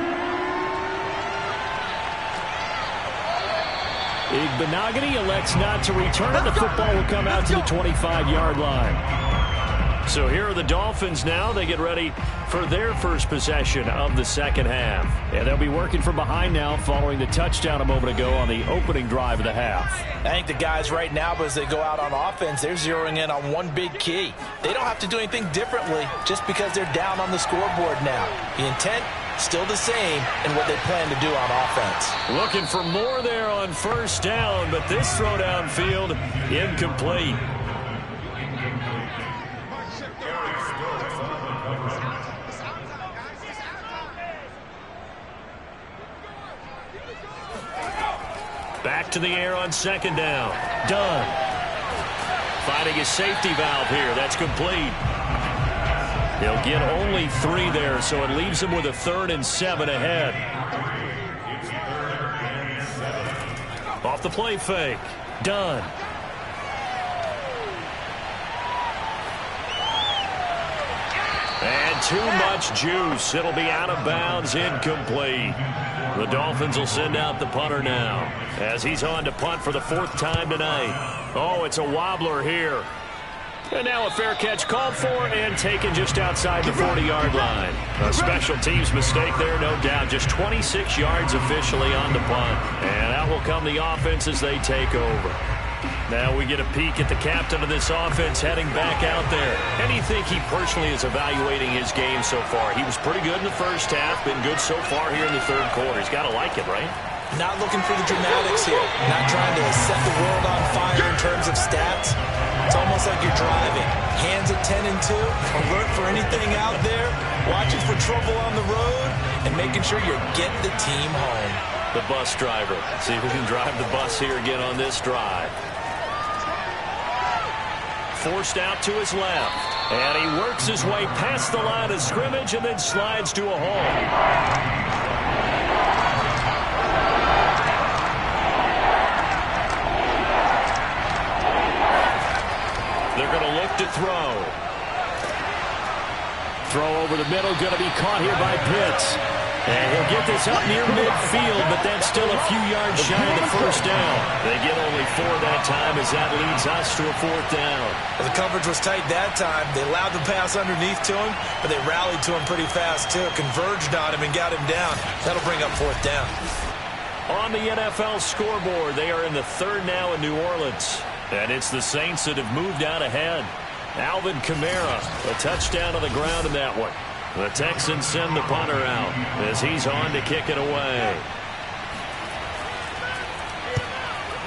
S2: Igbenogany elects not to return, and the football will come out to the 25-yard line. So here are the Dolphins now. They get ready for their first possession of the second half. And they'll be working from behind now following the touchdown a moment ago on the opening drive of the half.
S3: I think the guys right now, as they go out on offense, they're zeroing in on one big key. They don't have to do anything differently just because they're down on the scoreboard now. The intent, still the same in what they plan to do on offense.
S2: Looking for more there on first down, but this throw downfield incomplete. Back to the air on second down. Dunn. Finding his safety valve here. That's complete. He'll get only 3 there, so it leaves him with a 3rd and 7 ahead. Off the play fake. Dunn. And too much juice. It'll be out of bounds, incomplete. The Dolphins will send out the punter now as he's on to punt for the 4th time tonight. Oh, it's a wobbler here. And now a fair catch called for and taken just outside the 40-yard line. A special teams mistake there, no doubt. Just 26 yards officially on the punt. And out will come the offense as they take over. Now we get a peek at the captain of this offense heading back out there. And do you think he personally is evaluating his game so far? He was pretty good in the first half, been good so far here in the third quarter. He's got to like it, right?
S3: Not looking for the dramatics here. Not trying to set the world on fire in terms of stats. It's almost like you're driving. Hands at 10 and 2, alert for anything out there, watching for trouble on the road, and making sure you're getting the team home.
S2: The bus driver. See if we can drive the bus here again on this drive. Forced out to his left. And he works his way past the line of scrimmage and then slides to a hole. They're going to look to throw. Throw over the middle, going to be caught here by Pitts. And he'll get this up near midfield, but that's still a few yards shy of the first down. They get only 4 that time as that leads us to a 4th down.
S3: Well, the coverage was tight that time. They allowed the pass underneath to him, but they rallied to him pretty fast, too. Converged on him and got him down. That'll bring up 4th down.
S2: On the NFL scoreboard, they are in the 3rd now in New Orleans. And it's the Saints that have moved out ahead. Alvin Kamara, a touchdown on the ground in that one. The Texans send the punter out as he's on to kick it away.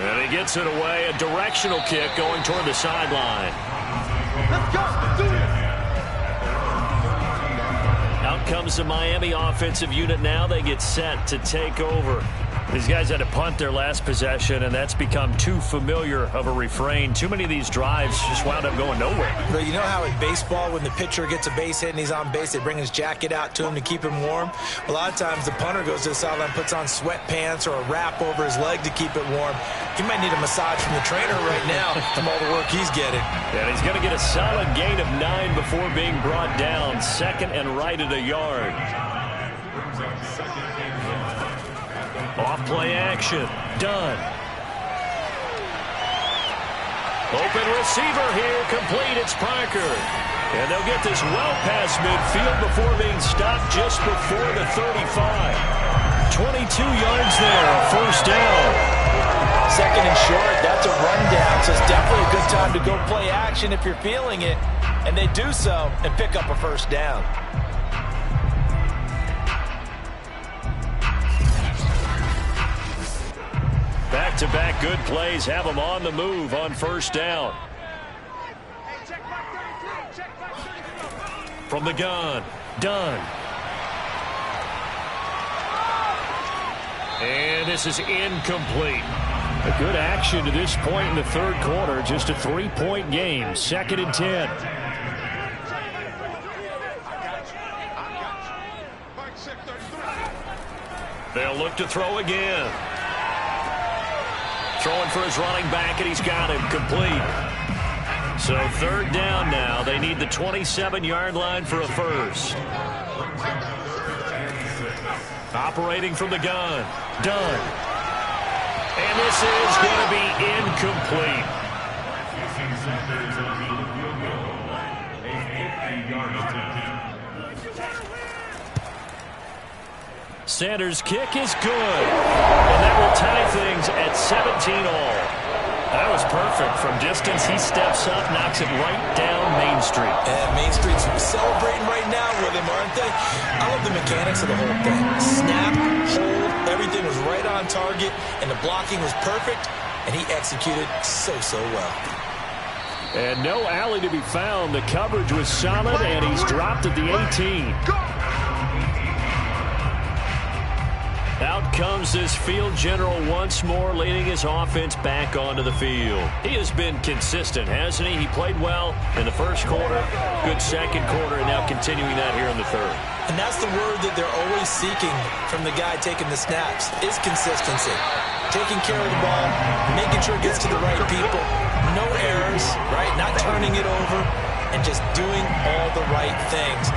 S2: And he gets it away, a directional kick going toward the sideline.
S5: Let's go. Do it.
S2: Out comes the Miami offensive unit now. They get set to take over. These guys had to punt their last possession, and that's become too familiar of a refrain. Too many of these drives just wound up going nowhere.
S3: But you know how in baseball, when the pitcher gets a base hit and he's on base, they bring his jacket out to him to keep him warm? A lot of times the punter goes to the sideline, puts on sweatpants or a wrap over his leg to keep it warm. He might need a massage from the trainer right now from all the work he's getting.
S2: And he's going to get a solid gain of 9 before being brought down. 2nd and right at a yard. Off play action. Done. Open receiver here. Complete. It's Parker. And they'll get this well past midfield before being stopped just before the 35. 22 yards there. 1st down.
S3: 2nd and short. That's a rundown. So it's definitely a good time to go play action if you're feeling it. And they do so and pick up a 1st down.
S2: Back-to-back good plays have them on the move on 1st down. From the gun, done. And this is incomplete. A good action to this point in the 3rd quarter. Just a 3-point game. 2nd and 10. They'll look to throw again. Throwing for his running back, and he's got him complete. So 3rd down now. They need the 27-yard line for a 1st. Operating from the gun. Done. And this is going to be incomplete. Sanders' kick is good. And that will tie things at 17 all. That was perfect. From distance, he steps up, knocks it right down Main Street.
S3: And Main Street's celebrating right now with him, aren't they? I love the mechanics of the whole thing. Snap, hold, everything was right on target, and the blocking was perfect, and he executed so well.
S2: And no alley to be found. The coverage was solid, and he's dropped at the 18. Out comes this field general once more, leading his offense back onto the field. He has been consistent, hasn't he? He played well in the 1st quarter, good 2nd quarter, and now continuing that here in the 3rd.
S3: And that's the word that they're always seeking from the guy taking the snaps, is consistency. Taking care of the ball, making sure it gets to the right people, no errors, right? Not turning it over, and just doing all the right things.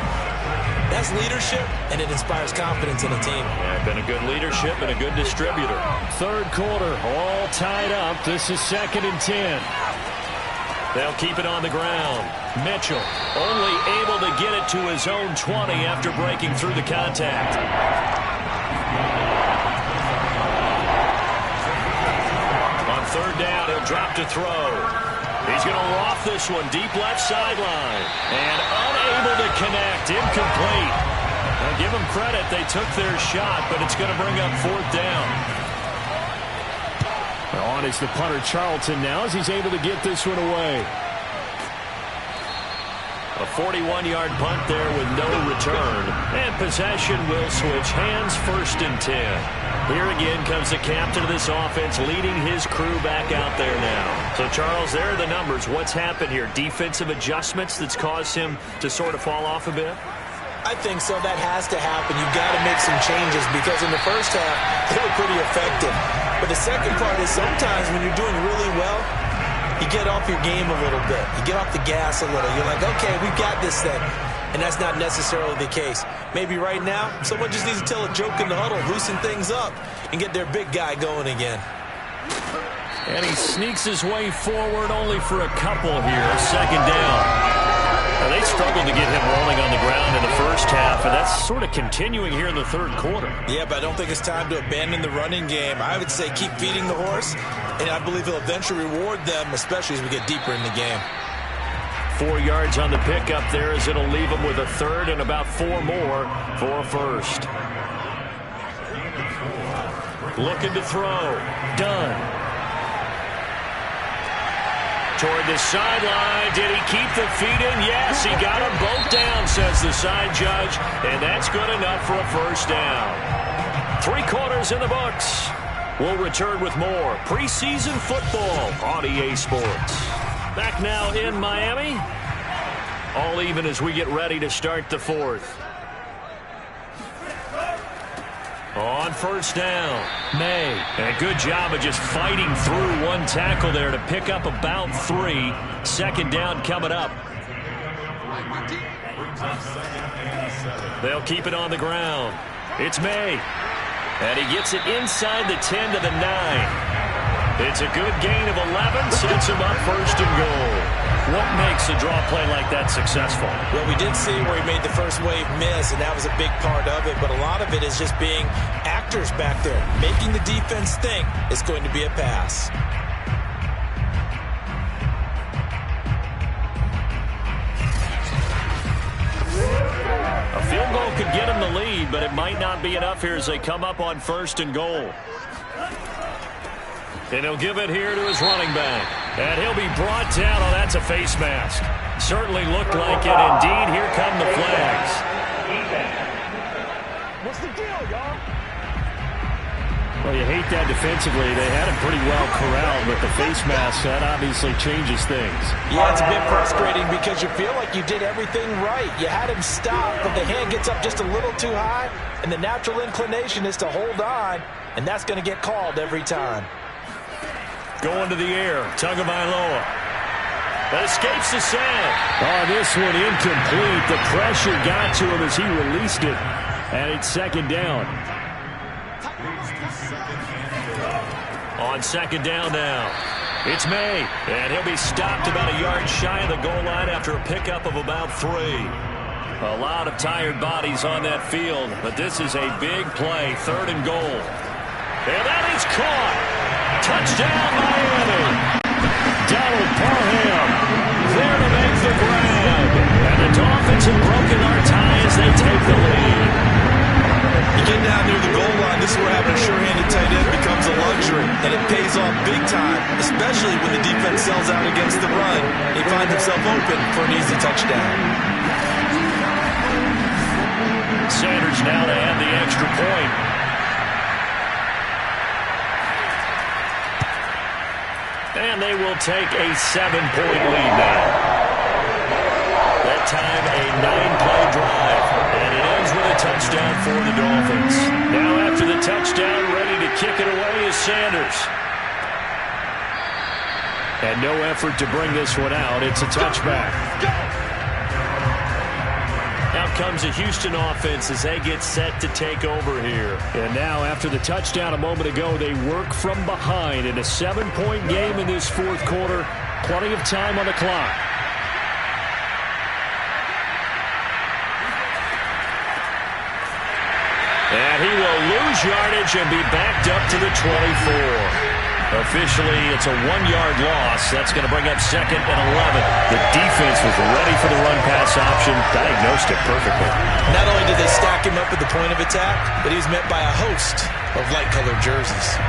S3: That's leadership, and it inspires confidence in a team.
S2: Yeah, been a good leadership and a good distributor. 3rd quarter, all tied up. This is 2nd and 10. They'll keep it on the ground. Mitchell only able to get it to his own 20 after breaking through the contact. On 3rd down, he'll drop to throw. He's going to loft this one deep left sideline. And unable to connect. Incomplete. Now give them credit. They took their shot, but it's going to bring up 4th down.
S4: On is the punter Charlton now as he's able to get this one away.
S2: A 41-yard punt there with no return. And possession will switch hands, 1st and 10. Here again comes the captain of this offense leading his crew back out there now. So, Charles, there are the numbers. What's happened here? Defensive adjustments that's caused him to sort of fall off a bit?
S3: I think so. That has to happen. You've got to make some changes because in the first half, they were pretty effective. But the second part is sometimes when you're doing really well, you get off your game a little bit. You get off the gas a little. You're like, okay, we've got this thing. And that's not necessarily the case. Maybe right now, someone just needs to tell a joke in the huddle, loosen things up, and get their big guy going again.
S2: And he sneaks his way forward only for a couple here. 2nd down. Now, they struggled to get him rolling on the ground in the first half, and that's sort of continuing here in the 3rd quarter.
S3: Yeah, but I don't think it's time to abandon the running game. I would say keep feeding the horse, and I believe he'll eventually reward them, especially as we get deeper in the game.
S2: 4 yards on the pickup there as it'll leave him with a 3rd and about 4 more for a 1st. Looking to throw. Done. Toward the sideline. Did he keep the feet in? Yes, he got them both down, says the side judge. And that's good enough for a 1st down. 3 quarters in the books. We'll return with more preseason football on EA Sports. Back now in Miami. All even as we get ready to start the 4th. On 1st down, May. And a good job of just fighting through one tackle there to pick up about 3. 2nd down coming up. They'll keep it on the ground. It's May. And he gets it inside the 10 to the 9. It's a good gain of 11. Sets him up 1st and goal. What makes a draw play like that successful?
S3: Well, we did see where he made the first wave miss, and that was a big part of it. But a lot of it is just being actors back there, making the defense think it's going to be a pass.
S2: A field goal could get him the lead, but it might not be enough here as they come up on 1st and goal. And he'll give it here to his running back. And he'll be brought down. Oh, that's a face mask. Certainly looked like it. Indeed, here come the flags.
S5: What's the deal, y'all?
S4: Well, you hate that defensively. They had him pretty well corralled, but the face mask, that obviously changes things.
S3: Yeah, it's a bit frustrating because you feel like you did everything right. You had him stop, but the hand gets up just a little too high, and the natural inclination is to hold on, and that's going to get called every time.
S2: Going to the air. Tagovailoa. That escapes the sack.
S4: Oh, this one incomplete. The pressure got to him as he released it. And it's 2nd down.
S2: On 2nd down now. It's May. And he'll be stopped about a yard shy of the goal line after a pickup of about 3. A lot of tired bodies on that field, but this is a big play. 3rd and goal. And that is caught. Touchdown, Miami. Donald Parham there to make the grab. And the Dolphins have broken our tie as they take the lead.
S3: You get down near the goal line, this is where having a sure-handed tight end becomes a luxury. And it pays off big time, especially when the defense sells out against the run. He finds himself open for an easy touchdown.
S2: Sanders now to add the extra point. And they will take a 7-point lead now. That time a 9-play drive. And it ends with a touchdown for the Dolphins. Now after the touchdown, ready to kick it away is Sanders.
S4: And no effort to bring this one out. It's a touchback.
S2: Out comes the Houston offense as they get set to take over here.
S4: And now after the touchdown a moment ago, they work from behind in a 7-point game in this 4th quarter. Plenty of time on the clock.
S2: And he will lose yardage and be backed up to the 24. Officially, it's a 1-yard loss. That's going to bring up 2nd and 11.
S4: The defense was ready for the run-pass option, diagnosed it perfectly.
S3: Not only did they stack him up at the point of attack, but he was met by a host of light-colored jerseys.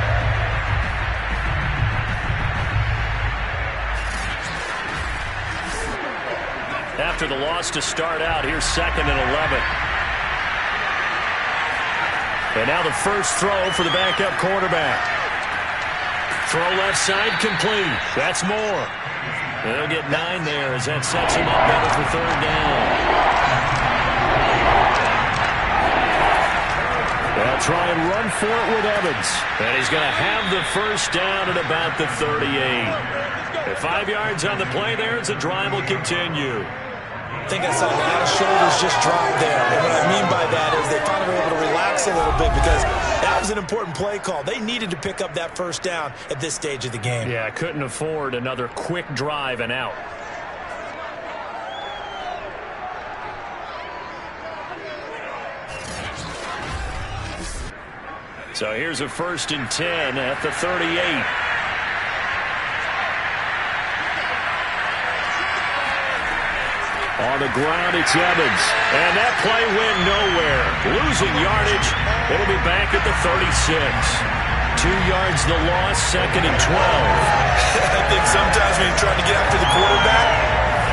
S2: after the loss to start out. Here's 2nd and 11. And now the first throw for the backup quarterback. Throw left side complete. That's more. They'll get 9 there as that sets him up better for 3rd down. They'll try and run for it with Evans. And he's going to have the first down at about the 38. At 5 yards on the play there as the drive will continue.
S3: I think I saw a lot of shoulders just drop there. And what I mean by that is they finally were able to relax a little bit because that was an important play call. They needed to pick up that first down at this stage of the game.
S2: Yeah, couldn't afford another quick drive and out. So here's a 1st and 10 at the 38. On the ground, it's Evans. And that play went nowhere. Losing yardage. It'll be back at the 36. 2 yards the loss, 2nd and 12.
S3: I think sometimes when you're trying to get after the quarterback,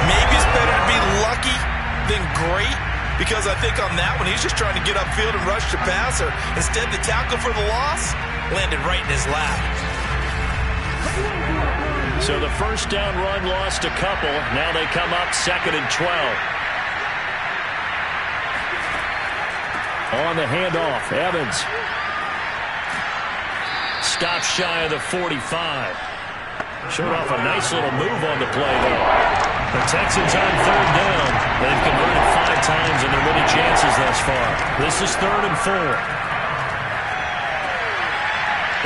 S3: maybe it's better to be lucky than great. Because I think on that one, he's just trying to get upfield and rush the passer. Instead, the tackle for the loss landed right in his lap.
S2: So the first down run lost a couple. Now they come up 2nd and 12. On the handoff, Evans. Stops shy of the 45. Showed off a nice little move on the play, though. The Texans on 3rd down. They've converted 5 times in their many chances thus far. This is 3rd and 4.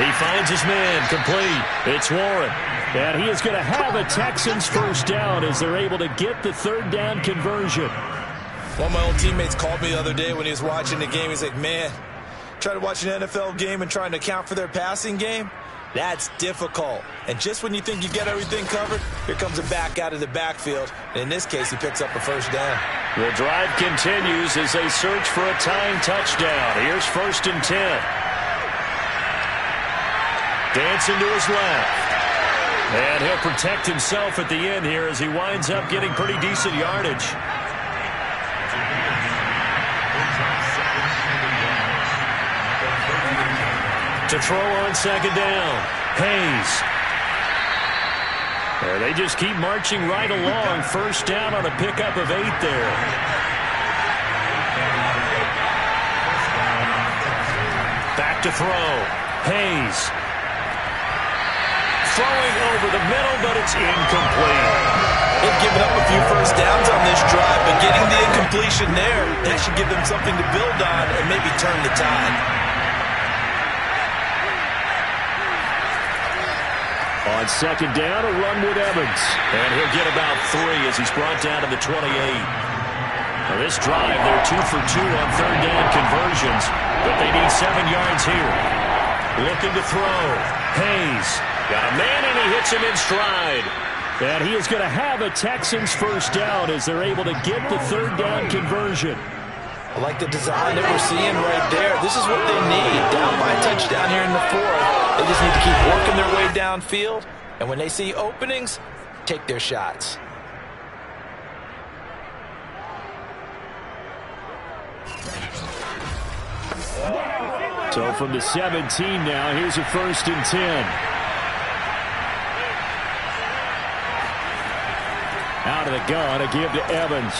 S2: He finds his man, complete. It's Warren. And he is going to have a Texans first down as they're able to get the 3rd down conversion.
S3: One of my old teammates called me the other day when he was watching the game. He's like, man, try to watch an NFL game and trying to account for their passing game. That's difficult. And just when you think you get everything covered, here comes a back out of the backfield. And in this case, he picks up a first down.
S2: The drive continues as they search for a tying touchdown. Here's 1st and 10. Dancing to his left. And he'll protect himself at the end here as he winds up getting pretty decent yardage. To throw on 2nd down, Hayes. They just keep marching right along. First down on a pickup of 8 there. Back to throw, Hayes. Throwing over the middle, but it's incomplete.
S3: They've given up a few first downs on this drive, but getting the incompletion there, that should give them something to build on and maybe turn the tide.
S2: On 2nd down, a run with Evans. And he'll get about 3 as he's brought down to the 28. Now this drive, they're 2 for 2 on 3rd down conversions, but they need 7 yards here. Looking to throw, Hayes. Got a man, and he hits him in stride. And he is going to have a Texans first down as they're able to get the 3rd down conversion.
S3: I like the design that we're seeing right there. This is what they need. Down by a touchdown here in the 4th. They just need to keep working their way downfield. And when they see openings, take their shots.
S2: So from the 17 now, here's a 1st and 10. Out of the gun, a give to Evans.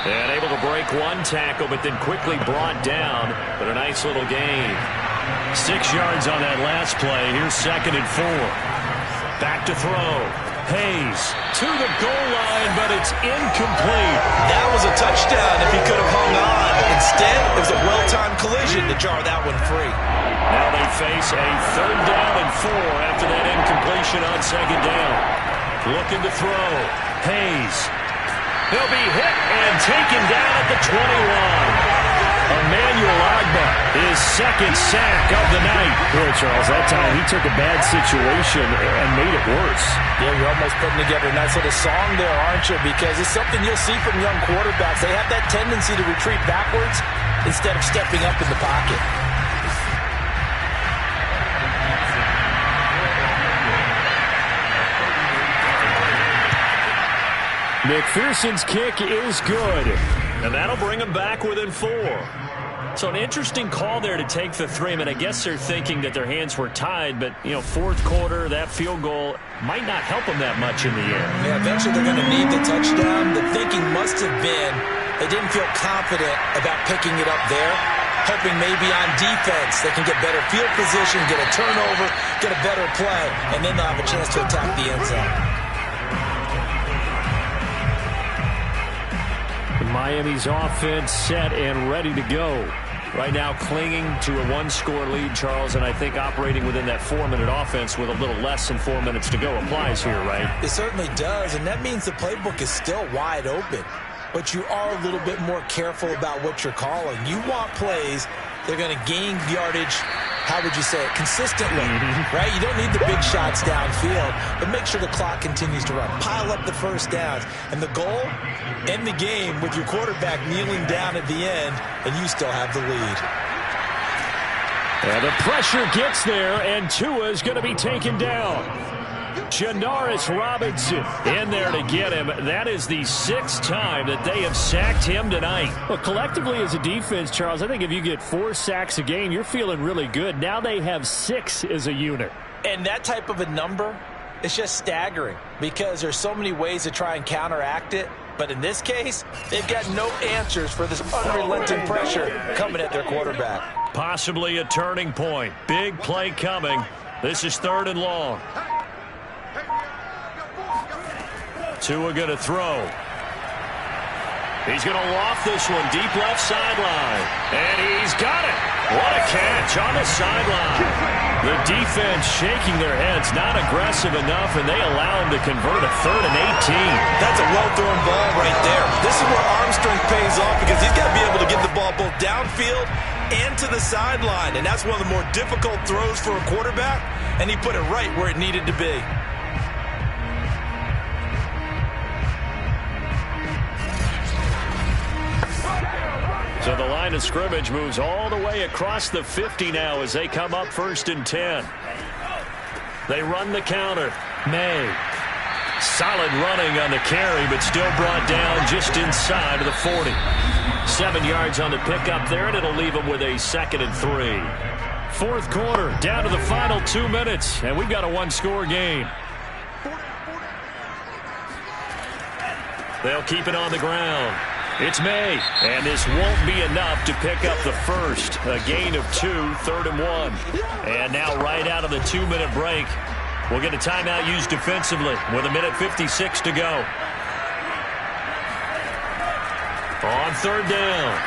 S2: And able to break one tackle, but then quickly brought down. But a nice little gain. 6 yards on that last play. Here's 2nd and 4. Back to throw. Hayes to the goal line, but it's incomplete.
S3: That was a touchdown if he could have hung on. Instead, it was a well-timed collision to jar that one free.
S2: Now they face a 3rd down and 4 after that incompletion on 2nd down. Looking to throw. Hayes. He'll be hit and taken down at the 21. Emmanuel Agba, his 2nd sack of the night.
S4: Boy, Charles, that time he took a bad situation and made it worse.
S3: Yeah, you're almost putting together a nice little song there, aren't you? Because it's something you'll see from young quarterbacks. They have that tendency to retreat backwards instead of stepping up in the pocket.
S2: McPherson's kick is good. And that'll bring them back within 4. So an interesting call there to take the 3. I mean, I guess they're thinking that their hands were tied, but, fourth quarter, that field goal might not help them that much in the end.
S3: Yeah, eventually they're going to need the touchdown. The thinking must have been they didn't feel confident about picking it up there, hoping maybe on defense they can get better field position, get a turnover, get a better play, and then they'll have a chance to attack the end zone.
S2: Miami's offense set and ready to go. Right now clinging to a 1-score lead, Charles, and I think operating within that 4-minute offense with a little less than 4 minutes to go applies here, right?
S3: It certainly does, and that means the playbook is still wide open. But you are a little bit more careful about what you're calling. You want plays that are going to gain yardage, how would you say it, consistently, right? You don't need the big shots downfield, but make sure the clock continues to run. Pile up the first downs. And the goal, end the game with your quarterback kneeling down at the end, and you still have the lead.
S2: And the pressure gets there, and Tua is going to be taken down. Janaris Robinson in there to get him. That is the 6th time that they have sacked him tonight. Well, collectively as a defense, Charles, I think if you get 4 sacks a game, you're feeling really good. Now they have 6 as a unit.
S3: And that type of a number, it's just staggering because there's so many ways to try and counteract it. But in this case, they've got no answers for this unrelenting pressure coming at their quarterback.
S2: Possibly a turning point. Big play coming. This is 3rd and long. Tua going to throw. He's going to loft this one deep left sideline. And he's got it. What a catch on the sideline. The defense shaking their heads, not aggressive enough, and they allow him to convert a 3rd and 18.
S3: That's a well-thrown ball right there. This is where arm strength pays off because he's got to be able to get the ball both downfield and to the sideline. And that's one of the more difficult throws for a quarterback, and he put it right where it needed to be.
S2: So the line of scrimmage moves all the way across the 50 now as they come up 1st and 10. They run the counter. May. Solid running on the carry, but still brought down just inside of the 40. 7 yards on the pickup there, and it'll leave them with a 2nd and 3. 4th quarter, down to the final 2 minutes, and we've got a 1-score game. They'll keep it on the ground. It's May, and this won't be enough to pick up the first. A gain of 2, 3rd and 1. And now right out of the 2-minute break, we'll get a timeout used defensively with 1:56 to go. On 3rd down,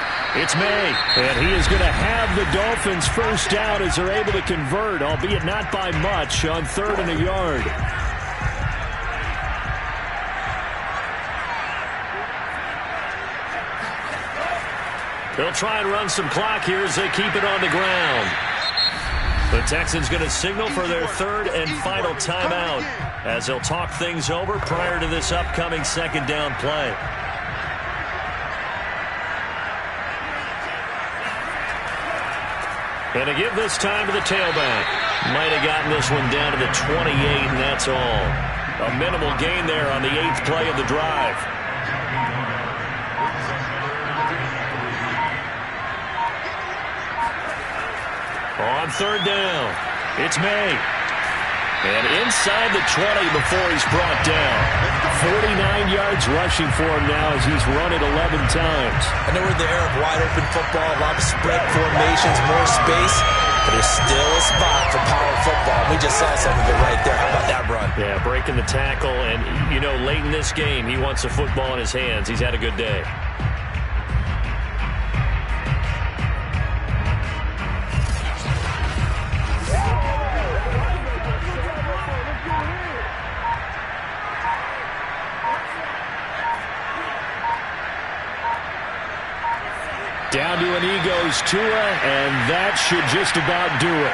S2: it's May, and he is going to have the Dolphins first down as they're able to convert, albeit not by much, on 3rd and a yard. They'll try and run some clock here as they keep it on the ground. The Texans going to signal for their 3rd and final timeout as they'll talk things over prior to this upcoming 2nd down play. And to give this time to the tailback. Might have gotten this one down to the 28, and that's all. A minimal gain there on the 8th play of the drive. On 3rd down, it's May. And inside the 20 before he's brought down. 49 yards rushing for him now as he's run it 11 times.
S3: I know we're in the era of wide-open football, a lot of spread formations, more space, but there's still a spot for power football. We just saw some of it right there. How about that run?
S2: Yeah, breaking the tackle, and, late in this game, he wants the football in his hands. He's had a good day. Down to an E goes Tua, and that should just about do it.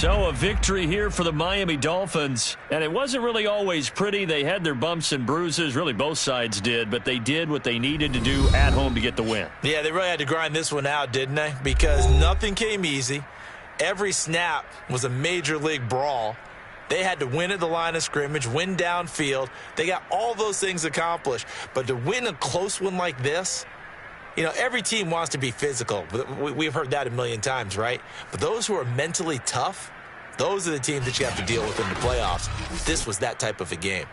S2: So a victory here for the Miami Dolphins. And it wasn't really always pretty. They had their bumps and bruises. Really, both sides did. But they did what they needed to do at home to get the win.
S3: Yeah, they really had to grind this one out, didn't they? Because nothing came easy. Every snap was a major league brawl. They had to win at the line of scrimmage, win downfield. They got all those things accomplished. But to win a close one like this, you know, every team wants to be physical. We've heard that a million times, right? But those who are mentally tough, those are the teams that you have to deal with in the playoffs. This was that type of a game.